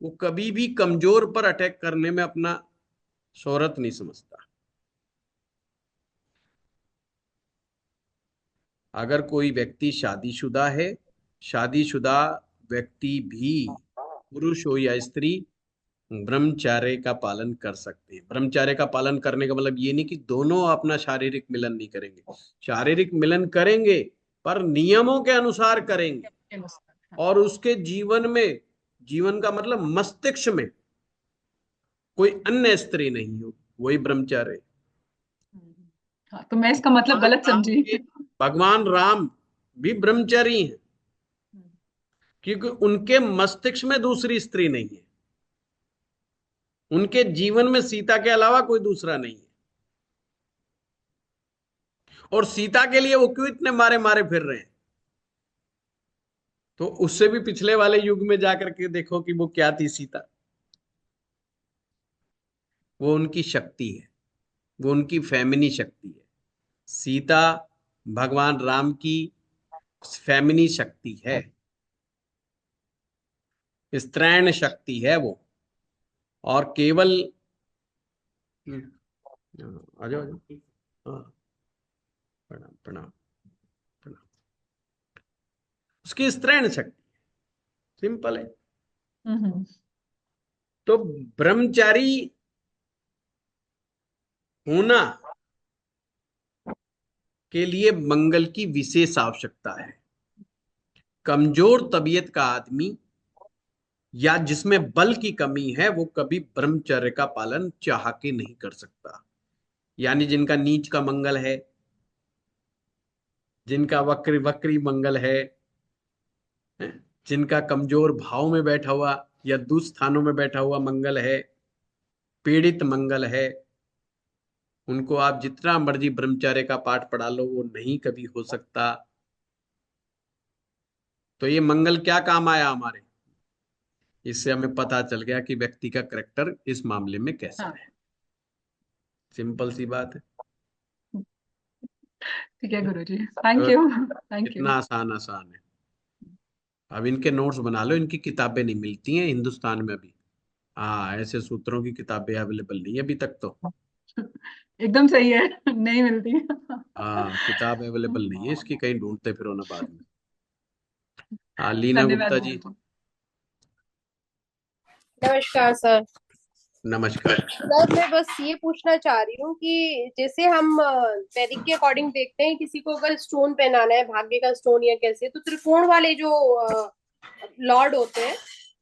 वो कभी भी कमजोर पर अटैक करने में अपना शोहरत नहीं समझता। अगर कोई व्यक्ति शादीशुदा है, शादीशुदा व्यक्ति भी, पुरुष हो या स्त्री, ब्रह्मचर्य का पालन कर सकते हैं। ब्रह्मचर्य का पालन करने का मतलब ये नहीं कि दोनों अपना शारीरिक मिलन नहीं करेंगे, शारीरिक मिलन करेंगे पर नियमों के अनुसार करेंगे। और उसके जीवन में, जीवन का मतलब मस्तिष्क में कोई अन्य स्त्री नहीं हो, वही ब्रह्मचर्य। हाँ, तो मैं इसका मतलब गलत समझी। भगवान राम भी ब्रह्मचारी हैं, क्योंकि उनके मस्तिष्क में दूसरी स्त्री नहीं है, उनके जीवन में सीता के अलावा कोई दूसरा नहीं है। और सीता के लिए वो क्यों इतने मारे मारे फिर रहे हैं? तो उससे भी पिछले वाले युग में जाकर के देखो कि वो क्या थी सीता। वो उनकी शक्ति है, वो उनकी फेमिनी शक्ति है। सीता भगवान राम की फेमिनी शक्ति है, स्त्रैण शक्ति है वो। और केवल आ जाओ हाँ, प्रणाम प्रणाम प्रणाम। उसकी स्त्रैण शक्ति, सिंपल है। हम्म। तो ब्रह्मचारी होना के लिए मंगल की विशेष आवश्यकता है। कमजोर तबीयत का आदमी या जिसमें बल की कमी है वो कभी ब्रह्मचर्य का पालन चाह के नहीं कर सकता। यानी जिनका नीच का मंगल है, जिनका वक्री वक्री मंगल है, जिनका कमजोर भाव में बैठा हुआ या दुस्थानों में बैठा हुआ मंगल है, पीड़ित मंगल है, उनको आप जितना मर्जी ब्रह्मचर्य का पाठ पढ़ा लो वो नहीं कभी हो सकता। तो ये मंगल क्या काम आया हमारे? इससे हमें पता चल गया कि व्यक्ति का करेक्टर इस मामले में कैसा हाँ, है। सिंपल सी बात है। ठीक है गुरुजी, थैंक तो यू। Thank you. इतना आसान आसान है। अब इनके नोट्स बना लो, इनकी किताबें नहीं मिलती हैं हिंदुस्तान में अभी। हाँ, ऐसे सूत्रों की किताबें अवेलेबल नहीं है अभी तक तो। एकदम सही है, नहीं मिलती। हाँ, किताब अवेलेबल नहीं है इसकी, कहीं ढूंढते फिरो ना बाद में। हाँ, लीना धन्यवाद गुप्ता जी, गुरुजी। नमस्कार सर। नमस्कार। सर मैं बस ये पूछना चाह रही हूँ कि जैसे हम वैदिक के अकॉर्डिंग देखते हैं, किसी को अगर स्टोन पहनाना है, भाग्य का स्टोन या कैसे, तो त्रिकोण वाले जो लॉर्ड होते हैं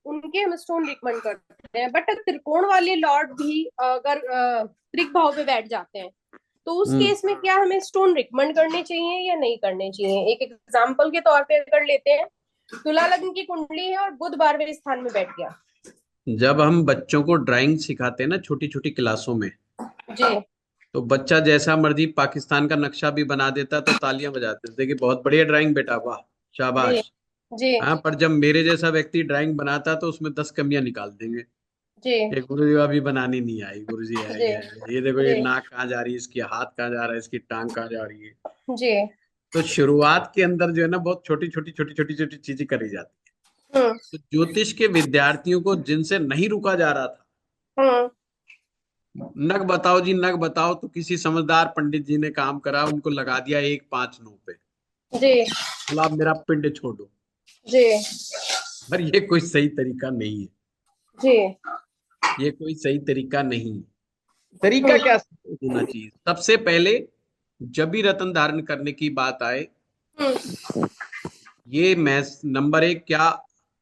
उनके हम स्टोन रिकमेंड करते हैं। बट त्रिकोण वाले लॉर्ड भी अगर त्रिक भाव पे बैठ जाते हैं तो उस हम्म केस में क्या हमें स्टोन रिकमेंड करने चाहिए या नहीं करने चाहिए? एक एग्जाम्पल के तौर पे अगर लेते हैं, तुला लग्न की कुंडली है और बुध 12वें स्थान में बैठ गया। जब हम बच्चों को ड्राइंग सिखाते हैं ना छोटी छोटी क्लासों में, जी तो बच्चा जैसा मर्जी पाकिस्तान का नक्शा भी बना देता तो तालियां बजाते थे कि बहुत बढ़िया ड्राइंग बेटा, वाह जी शाबाश। जी हाँ, पर जब मेरे जैसा व्यक्ति ड्राइंग बनाता तो उसमें 10 कमियां निकाल देंगे। जी ये गुरु जी अभी बनानी नहीं आई, गुरु जी है जी ये देखो, ये जी नाक कहाँ जा रही है इसकी, हाथ कहाँ जा रहा है इसकी, टांग कहाँ जा रही है। जी। तो शुरुआत के अंदर जो है ना बहुत छोटी छोटी छोटी छोटी छोटी चीजें करी जाती है। हम्म तो ज्योतिष के विद्यार्थियों को जिनसे नहीं रुका जा रहा था, हम्म नग बताओ जी, नग बताओ। तो किसी समझदार पंडित जी ने काम करा, उनको लगा दिया 1 5 9 पे। जी बोला अब मेरा पिंड छोड़ो। जी पर ये कोई सही तरीका नहीं है। जी। ये कोई सही तरीका नहीं है। तरीका हम्म क्या होना चाहिए? सबसे पहले जब भी रतन धारण करने की बात आए, हम्म ये मैस नंबर 1 क्या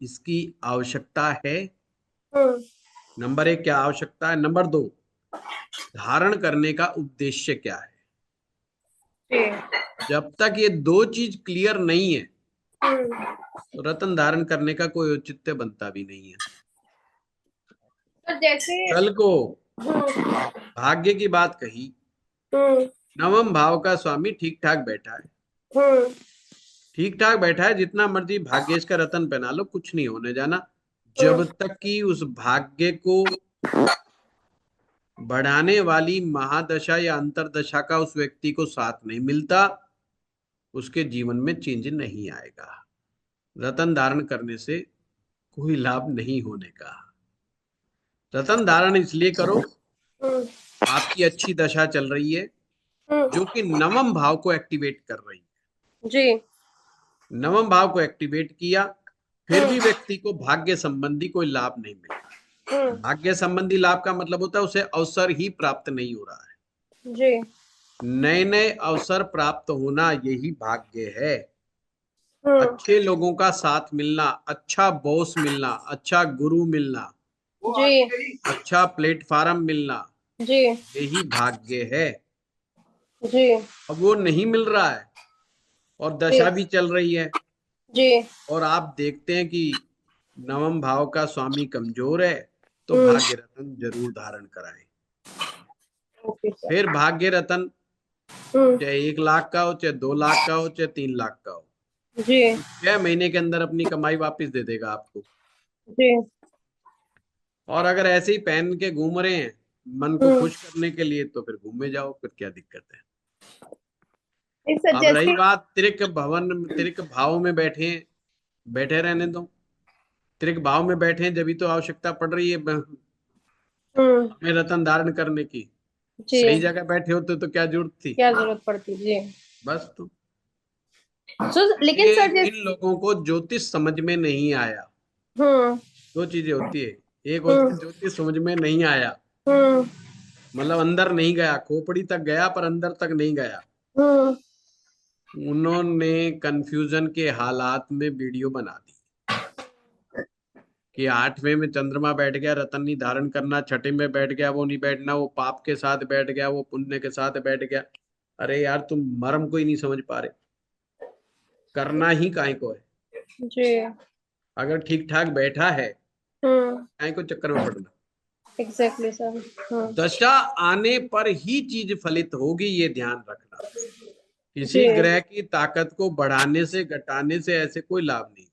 इसकी आवश्यकता है? हम्म। नंबर 1 क्या आवश्यकता है? नंबर 2 धारण करने का उद्देश्य क्या है? जी। जब तक ये दो चीज क्लियर नहीं है, हम्म। तो रतन धारण करने का कोई औचित्य बनता भी नहीं है। तो जैसे कल को हम्म भाग्य की बात कही, हम्म नवम भाव का स्वामी ठीक ठाक बैठा है। हम्म ठीक ठाक बैठा है, जितना मर्जी भाग्येश का रतन पहना लो, कुछ नहीं होने जाना। हम्म जब तक कि उस भाग्य को बढ़ाने वाली महादशा या अंतरदशा का उस व्यक्ति को साथ नहीं मिलता, उसके जीवन में चेंज नहीं आएगा। रतन धारण करने से कोई लाभ नहीं होने का। रतन धारण इसलिए करो, हम्म आपकी अच्छी दशा चल रही है, जो कि नवम भाव को एक्टिवेट कर रही है। जी। नवम भाव को एक्टिवेट किया, फिर हम्म भी व्यक्ति को भाग्य संबंधी कोई लाभ नहीं मिला। हम्म। भाग्य संबंधी लाभ का मतलब होता है उसे अवसर ही प्राप्त नहीं हो रहा है। जी। नए नए अवसर प्राप्त होना यही भाग्य है। हम्म। अच्छे लोगों का साथ मिलना, अच्छा बॉस मिलना, अच्छा गुरु मिलना, जी अच्छा प्लेटफार्म मिलना, जी यही भाग्य है। जी अब वो नहीं मिल रहा है और जी दशा भी चल रही है, जी। और आप देखते हैं कि नवम भाव का स्वामी कमजोर है, तो हम्म। भाग्य रत्न जरूर धारण कराएं। Okay sir. फिर भाग्य रत्न हम्म। चाहे 1 लाख का हो, चाहे 2 लाख का हो, चाहे 3 लाख का हो, जी 6 महीने के अंदर अपनी कमाई वापस दे देगा आपको। जी। और अगर ऐसे ही पहन के घूम रहे हैं मन को हम्म। खुश करने के लिए, तो फिर घूमे जाओ, फिर क्या दिक्कत है? नहीं सर, अब रही जैसे बात त्रिक भवन, त्रिक भाव में बैठे, बैठे रहने दो। त्रिक भाव में बैठे हैं, जब तो आवश्यकता पड़ रही है हम्म। हमें रतन धारण करने की। जी। सही जगह बैठे होते तो क्या जरूरत थी? क्या जरूरत पड़ती जी। बस तो सो लेकिन ये सर इन जैसे लोगों को ज्योतिष समझ में नहीं आया। हम्म दो चीजें होती है, एक होती हम्म है ज्योतिष समझ में नहीं आया, हम्म मतलब अंदर नहीं गया, खोपड़ी तक गया पर अंदर तक नहीं गया। हम्म। उन्होंने कंफ्यूजन के हालात में वीडियो बना दी कि 8वें में चंद्रमा बैठ गया, रतन नहीं धारण करना, छठे में बैठ गया वो नहीं बैठना, वो पाप के साथ बैठ गया, वो पुण्य के साथ बैठ गया। अरे यार, तुम मर्म को ही नहीं समझ पा रहे, करना ही काय को है? जी। अगर ठीक ठाक बैठा है, हम्म। काय को चक्कर में पड़ना? Exactly sir. दशा आने पर ही चीज फलित होगी, ये ध्यान रखना। जी। किसी ग्रह की ताकत को बढ़ाने से घटाने से ऐसे कोई लाभ नहीं।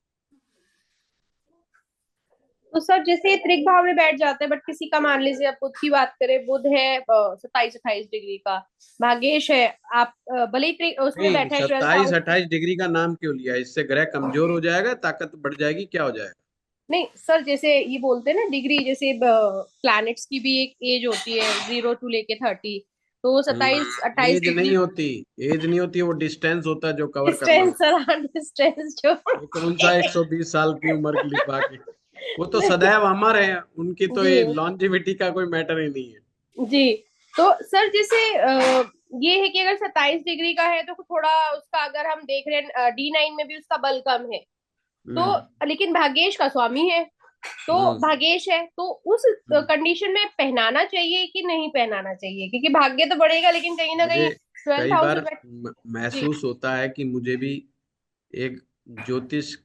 तो सर जैसे त्रिक भाव में बैठ जाता है, बट किसी का मान लीजिए आप बुध की बात करें, बुध है 27 28 डिग्री का, भाग्येश है, आप भले ही उसमें नहीं, बैठा है 12th हाउस। 27 28 डिग्री का नाम क्यों लिया? इससे ग्रह कमजोर हो जाएगा, ताकत बढ़ जाएगी, क्या हो जाएगा? नहीं सर, जैसे ये बोलते हैं ना डिग्री, जैसे प्लैनेट्स की भी एक एज होती है 0 to 30, तो 27 28 एज नहीं डिग्री। होती, एज नहीं होती, वो डिस्टेंस होता है जो कवर करना डिस्टेंस होता सर, डिस्टेंस जो है। वो कौन सा 120 साल की उम्र की लिखवा के? वो तो सदैव अमर है, उनकी तो जी ये लॉन्जेविटी का कोई मैटर ही नहीं है। जी। तो सर जैसे ये है कि अगर 27 डिग्री का है तो थोड़ा उसका, अगर हम देख रहे हैं D9 में भी उसका बल कम है, हम्म तो लेकिन भाग्येश का स्वामी है, तो हम्म भाग्येश है, तो उस हम्म। कंडीशन में पहनाना चाहिए कि नहीं पहनाना चाहिए? क्योंकि भाग्य तो बढ़ेगा लेकिन कहीं ना कहीं मुझे 12th कई हाउस बार में बैठ। जी। महसूस होता है कि मुझे भी एक ज्योतिष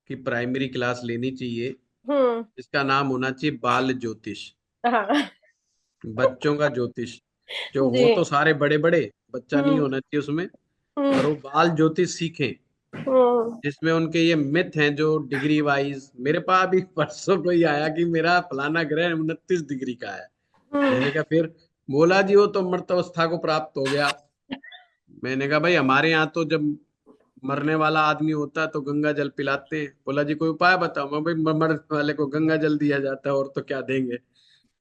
की प्राइमरी क्लास लेनी चाहिए। हम्म। इसका नाम होना चाहिए बाल ज्योतिष, हाँ। बच्चों का ज्योतिष। जो जी। हो तो सारे बड़े बड़े, बच्चा नहीं हम्म होना चाहिए उसमें, पर हम्म वो बाल ज्योतिष सीखें, हम्म जिसमें उनके ये मिथ हैं जो डिग्री वाइज। मेरे पास अभी परसों कोई आया कि मेरा फलाना ग्रह 29 डिग्री का है। हम्म मैंने कहा फिर? बोला जी वो तो मर्त अवस्था को प्राप्त हो गया। मैंने कहा भाई, हमारे यहाँ तो जब मरने वाला आदमी होता है तो गंगा जल पिलाते हैं। बोला जी कोई उपाय बताओ। मैं भाई, मरने वाले को गंगा जल दिया जाता है, और तो क्या देंगे?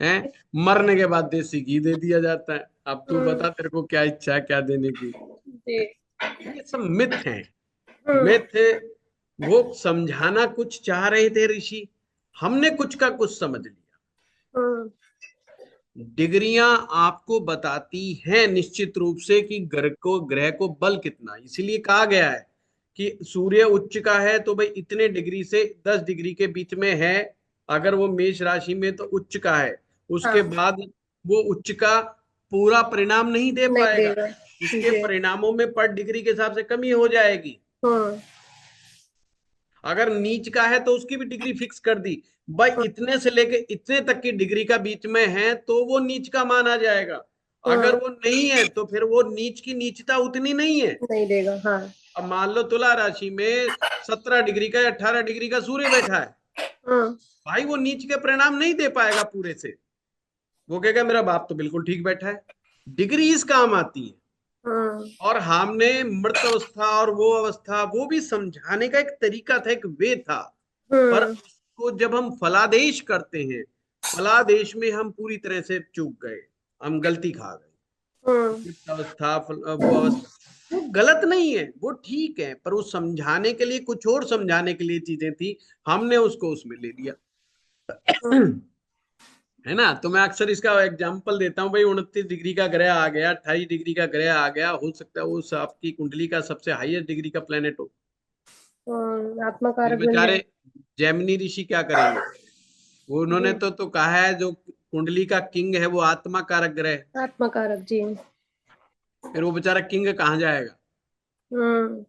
हैं, मरने के बाद देसी घी दे दिया जाता है। अब तू बता तेरे को क्या इच्छा है क्या देने की। जी। ये सब मिथ हैं। हम्म। मिथ, वो समझाना कुछ चाह रहे थे ऋषि, हमने कुछ का कुछ समझ लिया। हम्म। डिग्रियां आपको बताती हैं निश्चित रूप से कि ग्रह को बल कितना, इसीलिए कहा गया है कि सूर्य उच्च का है तो भाई इतने डिग्री से 10 डिग्री के बीच में है, अगर वो मेष राशि में तो उच्च का है। उसके हाँ। बाद वो उच्च का पूरा परिणाम नहीं दे नहीं पाएगा, देगा। उसके जी। परिणामों में पर डिग्री के हिसाब से कमी हो जाएगी। हम्म। अगर नीच का है तो उसकी भी डिग्री फिक्स कर दी, भाई इतने से लेके इतने तक की डिग्री का बीच में है तो वो नीच का माना जाएगा। अगर हम्म। वो नहीं है तो फिर वो नीच की नीचता उतनी नहीं है। नहीं देगा। हाँ। अब मान लो तुला राशि में 17 डिग्री का या 18 डिग्री का सूर्य बैठा है, हम्म। भाई वो नीच के परिणाम नहीं दे पाएगा पूरे से। वो कहेगा मेरा बाप तो बिल्कुल ठीक बैठा है। डिग्री इस काम आती है। हम्म। और हमने मृत अवस्था और वो अवस्था वो भी समझाने का एक तरीका था, एक वे था। पर हम्म। उसको जब हम फलादेश करते हैं, फलादेश में हम पूरी तरह से चूक गए, हम गलती खा गए। हम्म। मृत अवस्था वो अवस्था वो गलत नहीं है, वो ठीक है, पर वो समझाने के लिए कुछ और समझाने के लिए चीजें थी, हमने उसको उसमें ले लिया। है ना। तो मैं अक्सर इसका एग्जांपल देता हूँ, भाई 29 डिग्री का ग्रह आ गया, 28 डिग्री का ग्रह आ गया, हो सकता है वो आपकी कुंडली का सबसे हाईएस्ट डिग्री का प्लेनेट हो। आत्मा फिर कारक बन बेचारे जाए। जैमिनी ऋषि क्या करेंगे, वो उन्होंने जी। तो कहा है जो कुंडली का किंग है वो आत्मा कारक ग्रह है। आत्मा कारक। जी। फिर वो बेचारा किंग कहाँ जाएगा। हम्म।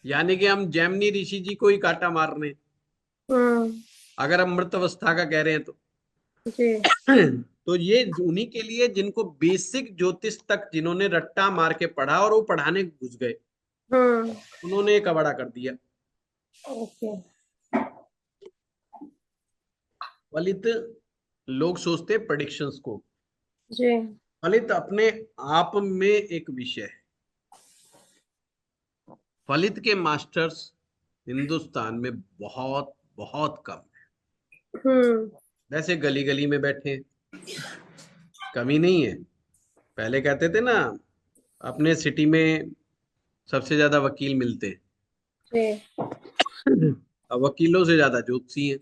यानी कि हम जैमिनी ऋषि जी को ही काटा मार रहे हैं, हम्म। अगर हम मृत अवस्था का कह रहे हैं तो। जी। तो ये उन्हीं के लिए जिनको बेसिक ज्योतिष तक जिन्होंने रट्टा मार के पढ़ा और वो पढ़ाने घुस गए, हम्म। उन्होंने एक कबाड़ा कर दिया। ओके। फलित लोग सोचते प्रेडिक्शंस को, जी। फलित अपने आप में एक विषय है। फलित के मास्टर्स हिंदुस्तान में बहुत बहुत कम है। हम्म। वैसे गली गली में बैठे हैं, कमी नहीं है। पहले कहते थे ना अपने सिटी में सबसे ज्यादा वकील मिलते जी। हैं, अब वकीलों से ज्यादा ज्योतिषी हैं।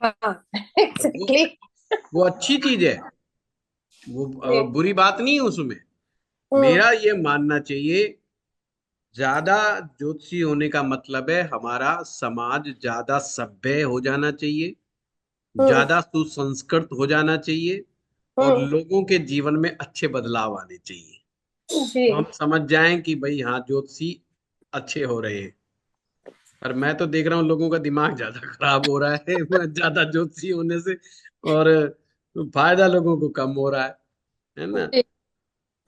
हाँ। और एग्जैक्टली। वो अच्छी चीज है, वो जी। बुरी बात नहीं है उसमें। हम्म। मेरा ये मानना चाहिए, ज्यादा ज्योतिषी होने का मतलब है हमारा समाज ज्यादा सभ्य हो जाना चाहिए, हम्म। ज्यादा सुसंस्कृत हो जाना चाहिए, और हम्म। लोगों के जीवन में अच्छे बदलाव आने चाहिए। जी। तो हम समझ जाएं कि भाई हाँ ज्योतिषी अच्छे हो रहे हैं। पर मैं तो देख रहा हूँ लोगों का दिमाग ज्यादा खराब हो रहा है ज्यादा ज्योतिषी होने से, और फायदा लोगों को कम हो रहा है ना। जी।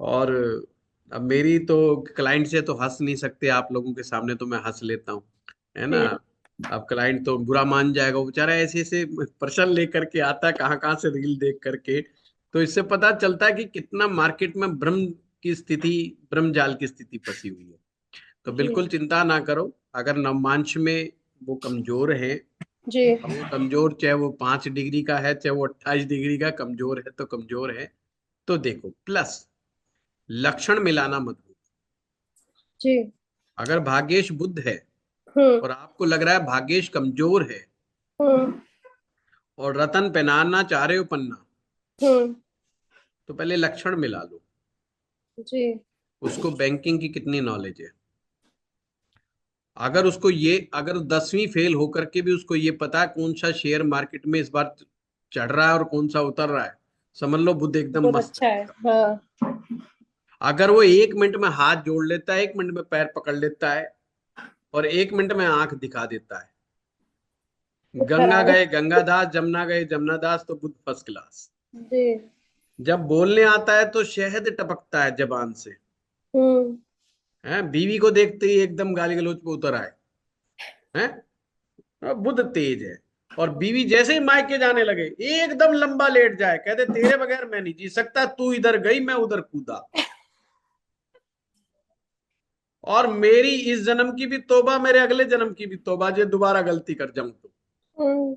और अब मेरी तो क्लाइंट से तो हंस नहीं सकते आप लोगों के सामने, तो मैं हंस लेता हूँ, है ना। जी। अब क्लाइंट तो बुरा मान जाएगा, वो बेचारा ऐसे ऐसे प्रश्न लेकर के आता है कहाँ कहाँ से रील देख करके। तो इससे पता चलता है कि कितना मार्केट में भ्रम की स्थिति, भ्रम जाल की स्थिति फंसी हुई है। तो जी। बिल्कुल चिंता ना करो, अगर नवमांश में वो कमजोर है, जी। अब वो कमजोर चाहे वो 5 डिग्री का है चाहे वो 28 डिग्री का, कमजोर है तो कमजोर है। तो देखो प्लस लक्षण मिलाना मत भूलो। जी। अगर भाग्येश बुध है हम्म। और आपको लग रहा है भाग्येश कमजोर है हम्म। और रतन पहनाना चाह रहे हो पन्ना, हम्म। तो पहले लक्षण मिला लो। जी। उसको बैंकिंग की कितनी नॉलेज है, अगर उसको ये, अगर 10वीं फेल होकर के भी उसको ये पता है कौन सा शेयर मार्केट में इस बार चढ़ रहा है और कौन सा उतर रहा है, समझ लो बुध एकदम बहुत मस्त अच्छा है। है। हाँ। अगर वो 1 मिनट में हाथ जोड़ लेता है, 1 मिनट में पैर पकड़ लेता है, और 1 मिनट में आंख दिखा देता है, तो गंगा खराब है। गए गंगादास, जमुना गए जमुनादास, तो बुध फर्स्ट क्लास। जी। जब बोलने आता है तो शहद टपकता है जबान से, हम्म। है। बीवी को देखते ही एकदम गाली गलौज पे उतर आए, है। बुध तेज है। और बीवी जैसे ही मायके जाने लगे एकदम लंबा लेट जाए, कहते तेरे बगैर मैं नहीं जी सकता, तू इधर गई मैं उधर कूदा, और मेरी इस जन्म की भी तोबा, मेरे अगले जन्म की भी तोबा, जे दोबारा गलती कर जाऊं तो। हम्म।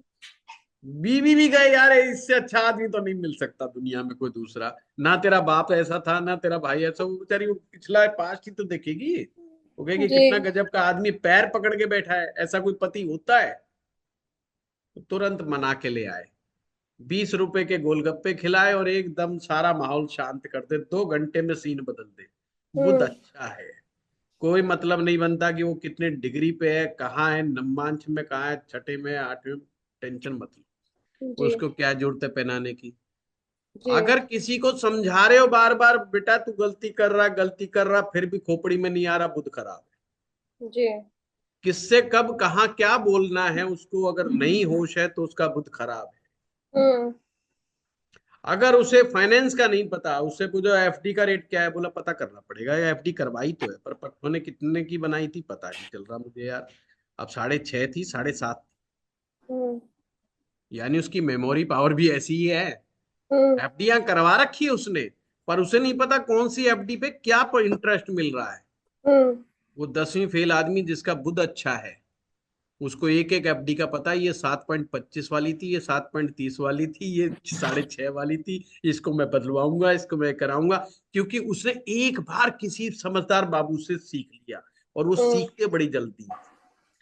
बीवी भी गए यार, इससे अच्छा आदमी तो नहीं मिल सकता दुनिया में कोई दूसरा। ना तेरा बाप ऐसा था, ना तेरा भाई ऐसा। वो बेचारी वो पिछला पास्ट ही तो देखेगी। वो कहेगी जी। कितना गजब का आदमी पैर पकड़ के बैठा है, ऐसा कोई पति होता है? तो तुरंत मना के ले आए, 20 रुपए के गोलगप्पे खिलाए और एकदम सारा माहौल शांत कर दे, 2 घंटे में सीन बदल दे। बुध हम्म। अच्छा है। कोई मतलब नहीं बनता कि वो कितने डिग्री पे है, कहाँ है, नवमांश में कहाँ है, छठे में, आठवें में, टेंशन मत लो। जी। उसको क्या जरूरत है पहनाने की? जी। अगर किसी को समझा रहे हो बार बार, बेटा तू गलती कर रहा, गलती कर रहा, फिर भी खोपड़ी में नहीं आ रहा, बुध खराब है। जी। किससे कब कहाँ क्या बोलना है उसको अगर नहीं होश है तो उसका बुध खराब है। हम्म। अगर उसे फाइनेंस का नहीं पता, उससे पूछो एफडी का रेट क्या है, बोला पता करना पड़ेगा, या एफडी करवाई तो है पर उन्होंने कितने की बनाई थी पता नहीं चल रहा मुझे यार। अब 6.5 थी, 7.5। हम्म। यानी उसकी मेमोरी पावर भी ऐसी ही है। हम्म। एफडीआं करवा रखी है उसने, पर उसे नहीं पता कौन सी एफडी पे क्या इंटरेस्ट मिल रहा है। हम्म। वो 10वीं फेल आदमी जिसका बुध अच्छा है, उसको एक एक एफडी का पता है, ये 7.25 वाली थी, ये 7.30 वाली थी, ये 6.5 वाली थी, इसको मैं बदलवाऊंगा, इसको मैं कराऊंगा। क्योंकि उसने एक बार किसी समझदार बाबू से सीख लिया, और वो हम्म। सीखते बड़ी जल्दी।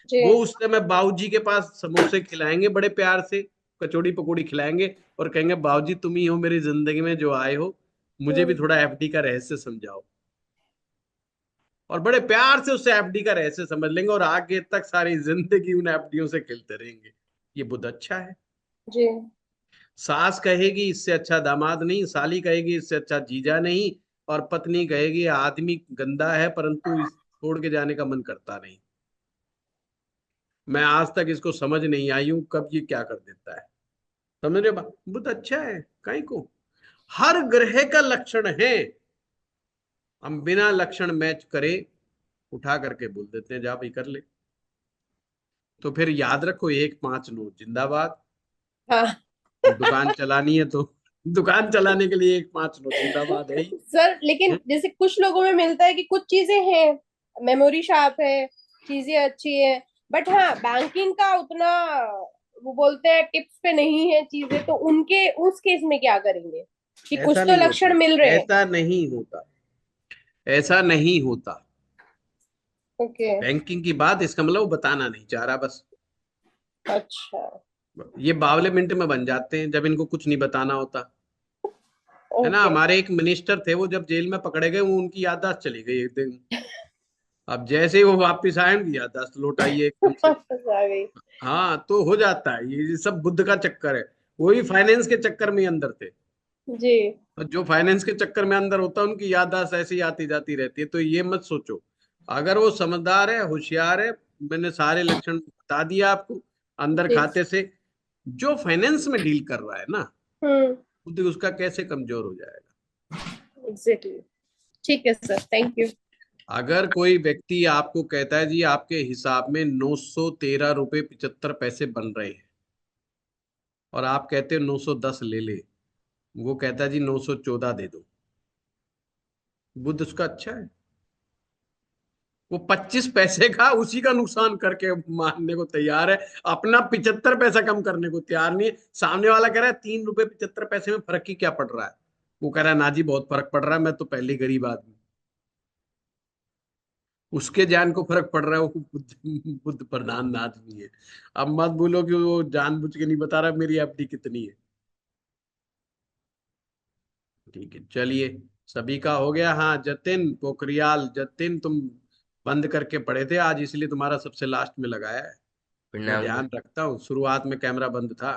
जी। वो उस समय बाबूजी के पास समोसे खिलाएंगे बड़े प्यार से, कचौड़ी पकौड़ी खिलाएंगे, और कहेंगे बाबूजी तुम ही हो मेरी जिंदगी में जो आए हो, मुझे भी हम्म। थोड़ा एफडी का रहस्य समझाओ। और बड़े प्यार से उससे एफडी का रहस्य समझ लेंगे, और आगे तक सारी जिंदगी उन एफडीओ से खेलते रहेंगे। ये बुध अच्छा है। जी। सास कहेगी इससे अच्छा दामाद नहीं, साली कहेगी इससे अच्छा जीजा नहीं, और पत्नी कहेगी आदमी गंदा है परंतु इस छोड़ के जाने का मन करता नहीं। मैं आज तक इसको समझ नहीं आई हूं कब ये क्या कर देता है। समझ रहे हो? बुध अच्छा है कहीं को। हर ग्रह का लक्षण है, हम बिना लक्षण मैच करे उठा करके बोल देते हैं जा भाई कर ले। तो फिर याद रखो, 159 जिंदाबाद। हाँ। दुकान चलानी है तो दुकान चलाने के लिए 159 जिंदाबाद है ही। सर लेकिन है? जैसे कुछ लोगों में मिलता है कि कुछ चीजें हैं, मेमोरी शार्प है, चीजें अच्छी है, बट हाँ बैंकिंग का उतना वो बोलते हैं टिप्स पे नहीं है चीजें, तो उनके उस केस में क्या करेंगे कि कुछ ऐसा तो नहीं लक्षण होता, मिल रहे हैं? ऐसा नहीं होता, ऐसा नहीं होता। ओके। बैंकिंग की बात इसका मतलब वो बताना नहीं चाह रहा बस। अच्छा। ये बावले मिनट में बन जाते हैं जब इनको कुछ नहीं बताना होता। है ना, ओके। हमारे एक मिनिस्टर थे, वो जब जेल में पकड़े गए, वो उनकी याददाश्त चली गई एक दिन। अब जैसे ही वो वापिस आए उनकी याददाश्त लौट आई है एकदम से। वापस आ गई। हाँ तो हो जाता है, ये सब बुद्ध का चक्कर है। वही फाइनेंस के चक्कर में ही अंदर थे। जी। तो जो फाइनेंस के चक्कर में अंदर होता है उनकी याददाश्त ऐसे ही आती जाती रहती है। तो ये मत सोचो, अगर वो समझदार है, होशियार है, मैंने सारे लक्षण बता दिया आपको अंदर जी। खाते से। जो फाइनेंस में डील कर रहा है ना, हम्म। बुद्धि उसका कैसे कमजोर हो जाएगा। एग्जैक्टली। ठीक है सर, थैंक यू। अगर कोई व्यक्ति आपको कहता है जी आपके हिसाब में 913 रुपये 75 पैसे बन रहे हैं, और आप कहते हो 910 ले ले, वो कहता है जी 914 दे दो, बुद्ध उसका अच्छा है। वो 25 पैसे का उसी का नुकसान करके मानने को तैयार है, अपना 75 पैसा कम करने को तैयार नहीं है। सामने वाला कह रहा है 3 रुपए 75 पैसे में फर्क ही क्या पड़ रहा है, वो कह रहा है ना जी बहुत फर्क पड़ रहा है, मैं तो पहले ही गरीब आदमी। उसके जान को फर्क पड़ रहा है, वो बुद्ध प्रधान आदमी है। अब मत बोलो कि वो जानबूझ के नहीं बता रहा मेरी एफडी कितनी है। ठीक है चलिए, सभी का हो गया। हाँ जतिन पोखरियाल, जतिन तुम बंद करके पड़े थे आज, इसलिए तुम्हारा सबसे लास्ट में लगाया है। मैं प्रणाम ध्यान रखता हूँ, शुरुआत में कैमरा बंद था।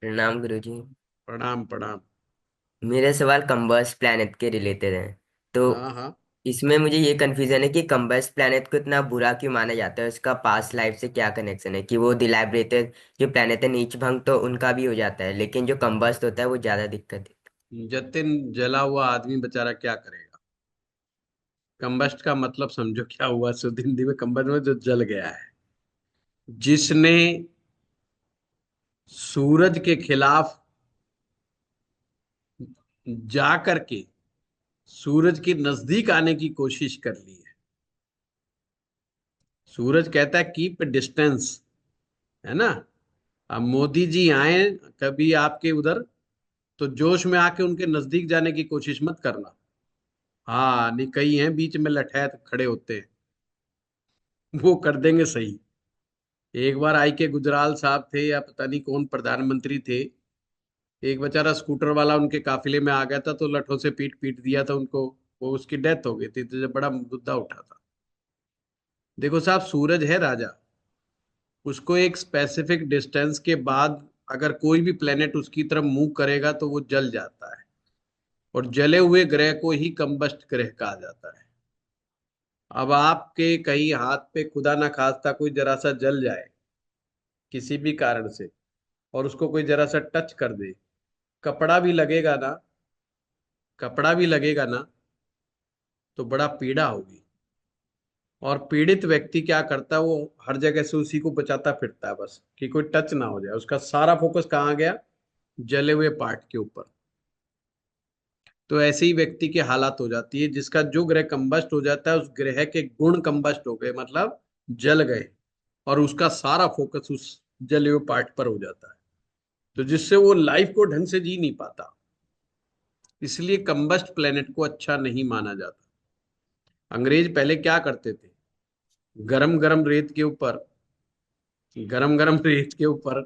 प्रणाम गुरुजी। प्रणाम प्रणाम। मेरे सवाल कंबस्ट प्लैनेट के रिलेटेड है। तो हाँ हाँ। इसमें मुझे ये कंफ्यूजन है कि कंबस्ट प्लैनेट को इतना बुरा क्यों माना जाता है, उसका पास्ट लाइफ से क्या कनेक्शन है? कि वो डिलाइबरेटेड जो प्लैनेट है नीच भंग तो उनका भी हो जाता है, लेकिन जो कंबस्ट होता है वो ज्यादा दिक्कत है। जतिन जला हुआ आदमी बेचारा क्या करेगा। कंबस्ट का मतलब समझो क्या हुआ, शुद्ध हिंदी में कंबस्ट में जो जल गया है, जिसने सूरज के खिलाफ जा करके सूरज के नजदीक आने की कोशिश कर ली है। सूरज कहता है कीप डिस्टेंस, है ना, अब मोदी जी आए कभी आपके उधर, तो जोश में आके उनके नजदीक जाने की कोशिश मत करना। हाँ, नहीं, कई हैं बीच में लठैत खड़े होते हैं, वो कर देंगे सही। एक बार आई के गुजराल साहब थे या पता नहीं कौन प्रधानमंत्री थे, एक बेचारा स्कूटर वाला उनके काफिले में आ गया था, तो लठों से पीट पीट दिया था उनको, वो उसकी डेथ हो गई थी, तो जब बड़ा मुद्दा उठा था। देखो साहब, सूरज है राजा, उसको एक स्पेसिफिक डिस्टेंस के बाद अगर कोई भी प्लेनेट उसकी तरफ मूव करेगा तो वो जल जाता है, और जले हुए ग्रह को ही कंबस्ट ग्रह कहा जाता है। अब आपके कहीं हाथ पे खुदा ना खास्ता कोई जरा सा जल जाए किसी भी कारण से, और उसको कोई जरा सा टच कर दे, कपड़ा भी लगेगा ना, कपड़ा भी लगेगा ना, तो बड़ा पीड़ा होगी। और पीड़ित व्यक्ति क्या करता है, वो हर जगह से उसी को बचाता फिरता है, बस कि कोई टच ना हो जाए। उसका सारा फोकस कहाँ गया? जले हुए पार्ट के ऊपर। तो ऐसे ही व्यक्ति की हालत हो जाती है, जिसका जो ग्रह कंबस्ट हो जाता है, उस ग्रह के गुण कंबस्ट हो गए, मतलब जल गए, और उसका सारा फोकस उस जले हुए पार्ट पर हो जाता है, तो जिससे वो लाइफ को ढंग से जी नहीं पाता। इसलिए कंबस्ट प्लेनेट को अच्छा नहीं माना जाता। अंग्रेज पहले क्या करते थे, गरम गरम रेत के ऊपर, गरम गरम रेत के ऊपर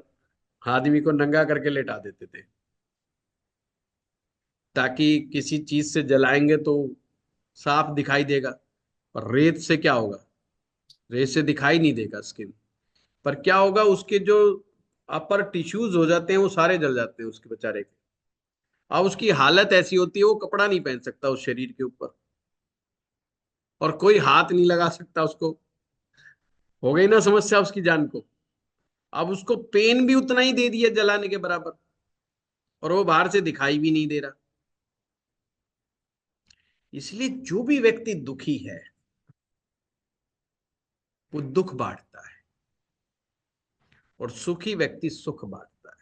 आदमी को नंगा करके लेटा देते थे, ताकि किसी चीज से जलाएंगे तो साफ दिखाई देगा। और रेत से क्या होगा? रेत से दिखाई नहीं देगा स्किन, पर क्या होगा, उसके जो अपर टिश्यूज हो जाते हैं वो सारे जल जाते हैं उसके बेचारे के। अब उसकी हालत ऐसी होती है, वो कपड़ा नहीं पहन सकता उस शरीर के ऊपर, और कोई हाथ नहीं लगा सकता उसको। हो गई ना समस्या उसकी जान को। अब उसको पेन भी उतना ही दे दिया जलाने के बराबर, और वो बाहर से दिखाई भी नहीं दे रहा। इसलिए जो भी व्यक्ति दुखी है वो दुख बांटता है, और सुखी व्यक्ति सुख बांटता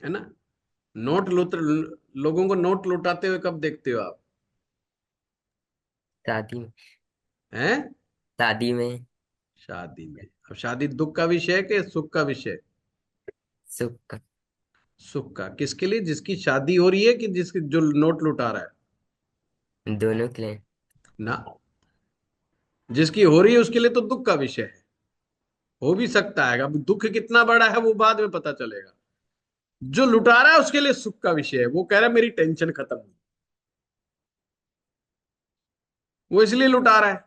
है ना। नोट लुट लोगों को नोट लुटाते हुए कब देखते हो आप? शादी में। हैं? शादी में। शादी में। अब शादी दुख का विषय है कि सुख का विषय? सुख का। सुख का। किसके लिए? जिसकी शादी हो रही है कि जिसके जो नोट लुटा रहा है? दोनों के लिए। ना, जिसकी हो रही है उसके लिए तो दुख का विषय है। हो भी सकता है, अब दुख कितना बड़ा है वो बाद में पता चलेगा। जो लुटा रहा है उसके लिए सुख का विषय है, वो कह रहा है मेरी टेंशन खत्म हुई, वो इसलिए लुटा रहा है।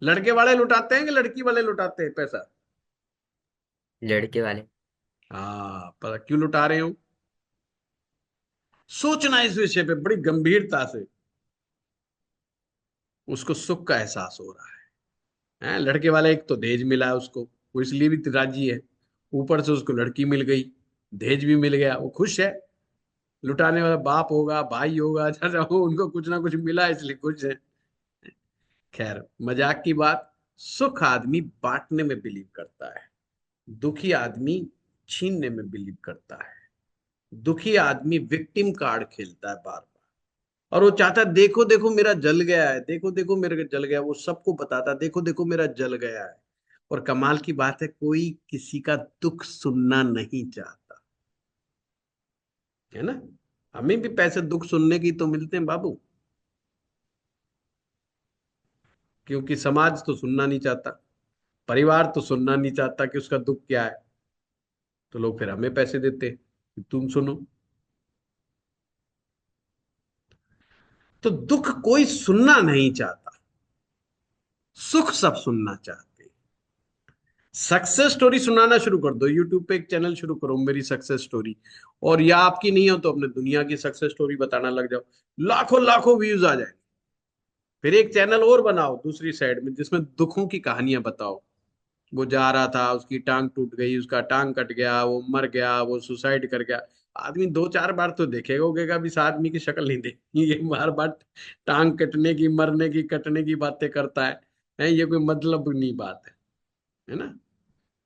लड़के वाले लुटाते हैं कि लड़की वाले लुटाते हैं पैसा? लड़के वाले। हाँ, पर क्यों लुटा रहे हो? सोचना इस विषय पे बड़ी गंभीरता से। उसको सुख का एहसास हो रहा है। लड़के वाले, एक तो दहेज मिला है उसको, वो इसलिए भी तो राजी है। ऊपर से उसको लड़की मिल गई, दहेज भी मिल गया, वो खुश है। लुटाने वाला बाप होगा, भाई होगा, चाचा हो, उनको कुछ ना कुछ मिला इसलिए खुश है। खैर, मजाक की बात। सुख आदमी बांटने में बिलीव करता है, दुखी आदमी छीनने में बिलीव करता है। दुखी आदमी विक्टिम कार्ड खेलता है बार बार, और वो चाहता है देखो देखो मेरा जल गया है, देखो देखो मेरा जल गया है। वो सबको बताता है देखो देखो मेरा जल गया है। और कमाल की बात है, कोई किसी का दुख सुनना नहीं चाहता, है ना। हमें भी पैसे दुख सुनने की तो मिलते हैं बाबू, क्योंकि समाज तो सुनना नहीं चाहता, परिवार तो सुनना नहीं चाहता कि उसका दुख क्या है, तो लोग फिर हमें पैसे देते हैं कि तुम सुनो। तो दुख कोई सुनना नहीं चाहता, सुख सब सुनना चाहते हैं। सक्सेस स्टोरी सुनाना शुरू कर दो, यूट्यूब पे एक चैनल शुरू करो, मेरी सक्सेस स्टोरी। और या आपकी नहीं हो तो अपने दुनिया की सक्सेस स्टोरी बताना लग जाओ, लाखों लाखों व्यूज आ जाए। फिर एक चैनल और बनाओ दूसरी साइड में, जिसमें दुखों की कहानियां बताओ। वो जा रहा था, उसकी टांग टूट गई, उसका टांग कट गया, वो मर गया, वो सुसाइड कर गया। आदमी दो चार बार तो देखेगा, वो कहेगा अभी इस आदमी की शक्ल नहीं देखी, ये बार बार टांग कटने की, मरने की, कटने की बातें करता है, ये कोई मतलब नहीं बात है ना।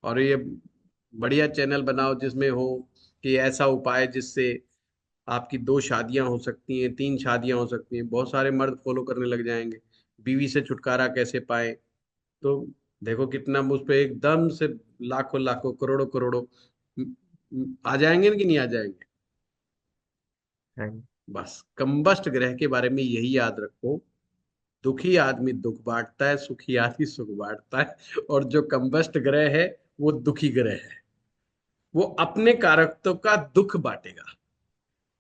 और ये बढ़िया चैनल बनाओ जिसमें हो कि ऐसा उपाय जिससे आपकी दो शादियां हो सकती हैं, तीन शादियां हो सकती हैं। बहुत सारे मर्द फॉलो करने लग जाएंगे, बीवी से छुटकारा कैसे पाए। तो देखो कितना उस पे एकदम से लाखों लाखों करोड़ों करोड़ों आ जाएंगे कि नहीं आ जाएंगे। हाँ। बस कंबस्ट ग्रह के बारे में यही याद रखो, दुखी आदमी दुख बांटता है, सुखी आदमी सुख बांटता है, और जो कंबस्ट ग्रह है वो दुखी ग्रह है। वो अपने कारकत्व का दुख बांटेगा,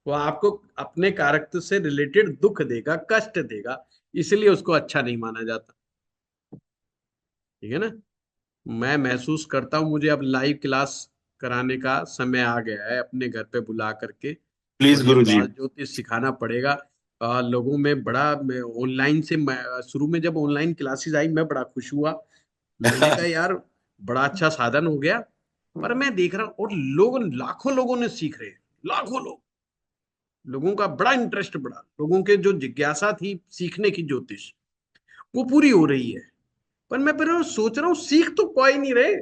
वो आपको अपने कारकत्व से रिलेटेड दुख देगा, कष्ट देगा, इसलिए उसको अच्छा नहीं माना जाता। ठीक है ना। मैं महसूस करता हूँ मुझे अब लाइव क्लास कराने का समय आ गया है, अपने घर पे बुला करके प्लीज और ये गुरु जी। बाल ज्योतिष सिखाना पड़ेगा। लोगों में बड़ा ऑनलाइन से शुरू में जब ऑनलाइन क्लासेस आई मैं बड़ा खुश हुआ। मैंने कहा यार बड़ा अच्छा साधन हो गया। पर मैं देख रहा हूँ और लाखों लोगों ने सीख रहे हैं, लाखों लोगों का बड़ा इंटरेस्ट बढ़ा, लोगों के जो जिज्ञासा थी सीखने की ज्योतिष वो पूरी हो रही है। पर मैं फिर सोच रहा हूँ सीख तो कोई नहीं रहे,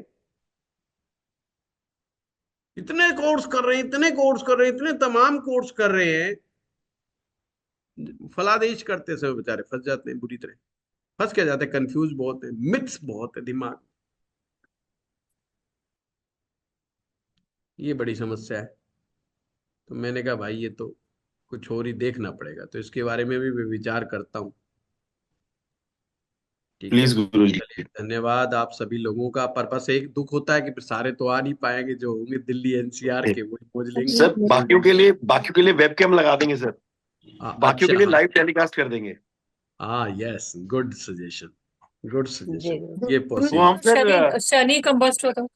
इतने कोर्स कर रहे हैं, इतने कोर्स कर रहे हैं, इतने तमाम कोर्स कर रहे हैं, फलादेश करते समय बेचारे फंस जाते हैं बुरी तरह। फंस क्या जाते हैं, कंफ्यूज बहुत है, मिथ्स बहुत है दिमाग, ये बड़ी समस्या है। तो मैंने कहा भाई ये तो कुछ और ही देखना पड़ेगा, तो इसके बारे में भी मैं विचार करता हूँ। ठीक है। प्लीज गुरु जी। चलिए धन्यवाद आप सभी लोगों का। पर बस एक दुख होता है कि सारे तो आ नहीं पाएंगे, जो होंगे दिल्ली एनसीआर के वही पहुंच लेंगे। सर बाकियों के लिए वेबकैम लगा देंगे सर, बाकियों अच्छा के लिए हाँ। लाइव टेलीकास्ट कर देंगे। हाँ यस, गुड सजेशन, गुड जी सजेशन, ये तो पॉसिबल। हम फिर शनि शनि कंबस्ट होता।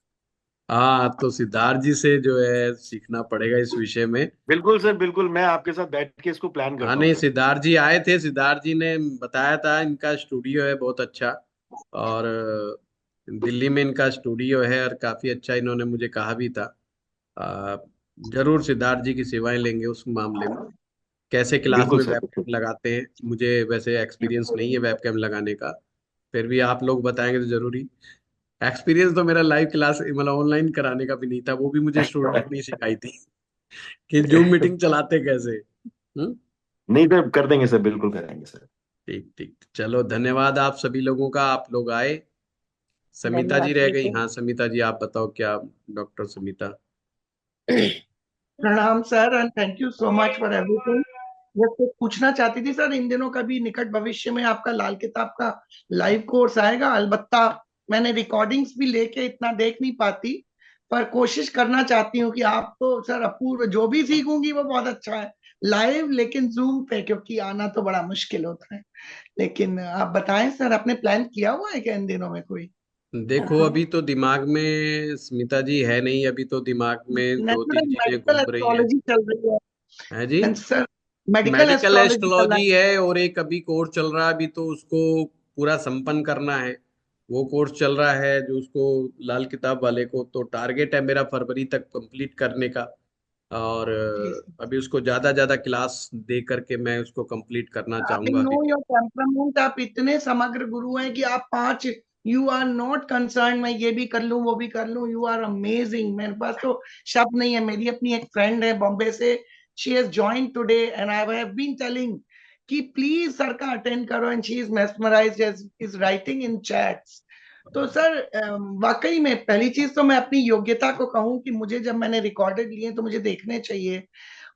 हाँ तो सिद्धार्थ जी से जो है सीखना पड़ेगा इस विषय में। बिल्कुल सर, बिल्कुल मैं आपके साथ बैठ के इसको प्लान हाँ करता हूँ नहीं, सर। सिद्धार्थ जी आए थे, सिद्धार्थ जी ने बताया था इनका स्टूडियो है बहुत अच्छा, और दिल्ली में इनका स्टूडियो है और काफी अच्छा, इन्होंने मुझे कहा भी था। अ, जरूर सिद्धार्थ जी की सेवाएं लेंगे उस मामले में, कैसे क्लास बिल्कुल में सर, बिल्कुल। वेबकैम लगाते हैं। मुझे वैसे एक्सपीरियंस नहीं है वेबकैम लगाने का, फिर भी आप लोग बताएंगे तो जरूरी। एक्सपीरियंस तो मेरा लाइव क्लास मतलब ऑनलाइन कराने का भी नहीं था, वो भी मुझे स्टूडेंट ने सिखाई थी कि जूम मीटिंग चलाते कैसे। हम्म। नहीं सर, कर देंगे सर, बिल्कुल करेंगे सर। ठीक ठीक, चलो धन्यवाद आप सभी लोगों का, आप लोग आए। समिता जी धन्यवाद रह गई, दीजिए। हाँ समिता जी आप बताओ क्या, डॉक्टर समिता। प्रणाम sir and thank you so much for everything. बस कुछ पूछना चाहती थी सर, इन दिनों कभी निकट भविष्य में आपका लाल किताब का लाइव कोर्स आएगा? अलबत्ता मैंने रिकॉर्डिंग्स भी लेके इतना देख नहीं पाती, पर कोशिश करना चाहती हूँ कि आप तो सर अपूर्व, जो भी सीखूंगी वो बहुत अच्छा है लाइव, लेकिन जूम पे क्योंकि आना तो बड़ा मुश्किल होता है। लेकिन आप बताएं सर, आपने प्लान किया हुआ है क्या इन दिनों में कोई? देखो अभी तो दिमाग में स्मिता जी है नहीं, अभी तो दिमाग में दो तीन चीजें मेडिकल घूम रही हैं। एस्ट्रोलॉजी चल रही है। है जी। And sir medical medical astrology चल रहा एस्ट्रोलॉजी है और एक अभी कोर्स चल रहा है, अभी तो उसको पूरा संपन्न करना है। वो कोर्स चल रहा है जो उसको लाल किताब वाले को तो टारगेट है मेरा फरवरी तक कंप्लीट करने का। और है। अभी उसको ज्यादा ज्यादा क्लास दे करके मैं उसको कंप्लीट करना आई चाहूंगा नो अभी। योर टेम्परामेंट, आप इतने समग्र गुरु हैं कि आप पांच, यू आर नॉट कंसर्न मैं ये भी कर लूं वो भी कर लूं, यू आर अमेजिंग। मेरे पास तो शब्द नहीं है। मेरी अपनी एक फ्रेंड है बॉम्बे से, she has joined today and I have been telling कि प्लीज सर का अटेंड करो, and she is mesmerised, is writing in chats. तो सर वाकई में पहली चीज तो मैं अपनी योग्यता को कहूं कि मुझे, जब मैंने रिकॉर्डेड लिए तो मुझे देखने चाहिए,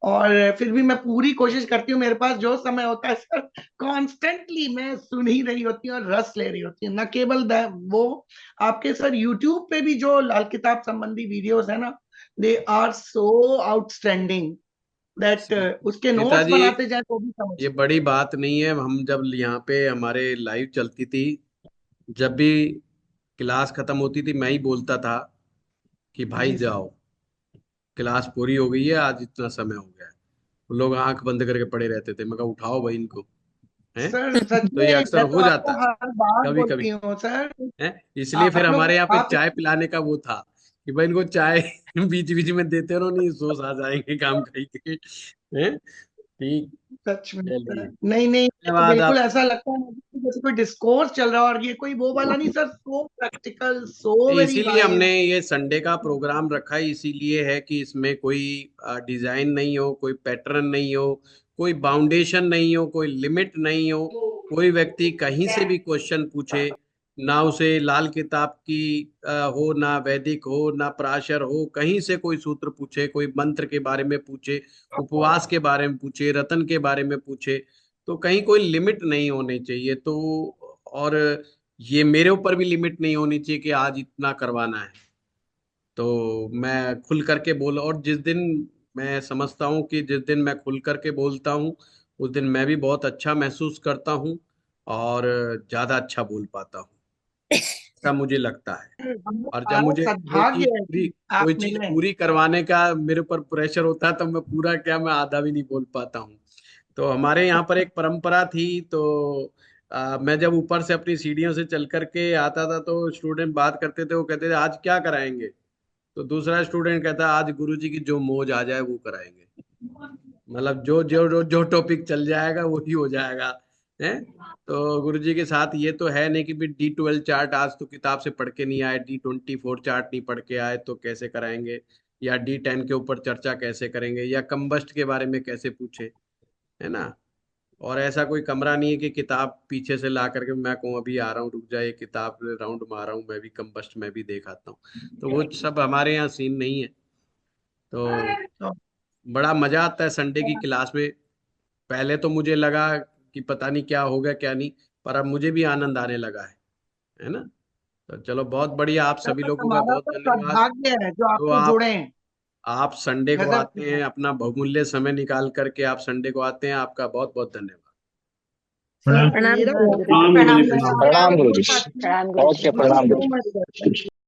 और फिर भी मैं पूरी कोशिश करती हूँ। मेरे पास जो समय होता है सर, कॉन्स्टेंटली मैं सुन ही रही होती हूँ और रस ले रही होती हूँ। न केवल वो आपके सर यूट्यूब पे भी जो लाल किताब संबंधी वीडियोस है ना, they are so outstanding that उसके सीता नोट्स जी बनाते जाए तो भी समझ। ये बड़ी बात नहीं है, हम जब यहाँ पे हमारे लाइव चलती थी, जब भी क्लास खत्म होती थी मैं ही बोलता था कि भाई जी सर। जाओ, क्लास पूरी हो गई है, आज इतना समय हो गया है। वो लोग आंख बंद करके पड़े रहते थे, मैं कहा उठाओ भाई इनको। हैं। सर सच तो ये में अक्सर मैं तो हो आपको जाता है हर बार कभी कभी। बोलती हूँ सर। हैं। इसलिए फिर आप हमारे लोग यहाँ पे आप चाय पिलाने का वो था कि भाई इनको चाय बीच बीच में देते रहो, नहीं सोच आ जाएंगे काम खाई के। हैं। ठीक। सच में चलिए सर, नहीं नहीं, ये तो धन्यवाद बिल्कुल आप। ऐसा लगता है मुझे कि जैसे कोई डिस्कोर्स चल रहा है, और ये कोई वो वाला नहीं सर, सो प्रैक्टिकल, सो वेरी इसीलिए हमने वाइज। ये संडे का प्रोग्राम रखा है, इसीलिए है कि इसमें कोई डिजाइन नहीं हो, कोई पैटर्न नहीं हो, कोई बाउंडेशन नहीं हो, कोई लिमिट नहीं हो, कोई व्यक्ति कहीं से भी क्वेश्चन पूछे, ना उसे लाल किताब की हो, ना वैदिक हो, ना पराशर हो, कहीं से कोई सूत्र पूछे, कोई मंत्र के बारे में पूछे, उपवास के बारे में पूछे, रतन के बारे में पूछे, तो कहीं कोई लिमिट नहीं होनी चाहिए। तो और ये मेरे ऊपर भी लिमिट नहीं होनी चाहिए कि आज इतना करवाना है। तो मैं खुल करके बोल, और जिस दिन मैं समझता हूँ कि जिस दिन मैं खुल करके बोलता हूँ उस दिन मैं भी बहुत अच्छा महसूस करता हूँ और ज्यादा अच्छा बोल पाता हूँ, ऐसा मुझे लगता है। और जब हमारा मुझे सद्भाग्य है कि आप कोई चीज मिले। पूरी करवाने का मेरे ऊपर प्रेशर होता है तो मैं पूरा क्या, मैं आधा भी नहीं बोल पाता हूँ। तो हमारे यहाँ पर एक परंपरा थी, तो मैं जब ऊपर से अपनी सीढ़ियों से चल करके आता था तो स्टूडेंट बात करते थे, वो कहते थे आज क्या कराएंगे, तो दूसरा स्टूडेंट कहता है आज गुरुजी की जो मौज आ जाए वो कराएंगे। मतलब जो जो जो टॉपिक चल जाएगा वही हो जाएगा है। तो गुरुजी के साथ ये तो है नहीं कि भी D12 चार्ट आज तो किताब से पढ़ के नहीं आए, D24 चार्ट नहीं पढ़ के आए तो कैसे कराएंगे, या D10 के ऊपर चर्चा कैसे करेंगे, या कंबस्ट के बारे में कैसे पूछे, है ना। और ऐसा कोई कमरा नहीं है कि किताब पीछे से ला करके मैं कहूँ अभी आ रहा हूँ रुक जाए, किताब राउंड मार रहा हूँ, मैं भी कंबस्ट में भी देख आता हूँ। तो वो सब हमारे यहाँ सीन नहीं है। तो तो बड़ा मजा आता है संडे की क्लास में। पहले तो मुझे लगा कि पता नहीं क्या होगा क्या नहीं, पर अब मुझे भी आनंद आने लगा है ना। तो चलो बहुत बढ़िया, आप सभी गजब, लोगों का हमारा बहुत तो धन्यवाद। सद्भाग्य है जो तो आपको जुड़े हैं। आप संडे को गजब की आते हैं, बात। अपना बहुमूल्य समय निकाल करके आप संडे को आते हैं, आपका बहुत बहुत धन्यवाद। सर प्रणाम प्रणाम मेरा गुरुजी। बहुत गुरुजी। पैसा है, प्रणाम आपको प्रणाम गुरुजी। बहुत अच्छी प्रणाम ओके, गुरुजी। थैंक यू प्रणाम सो गुरुजी। Much sir.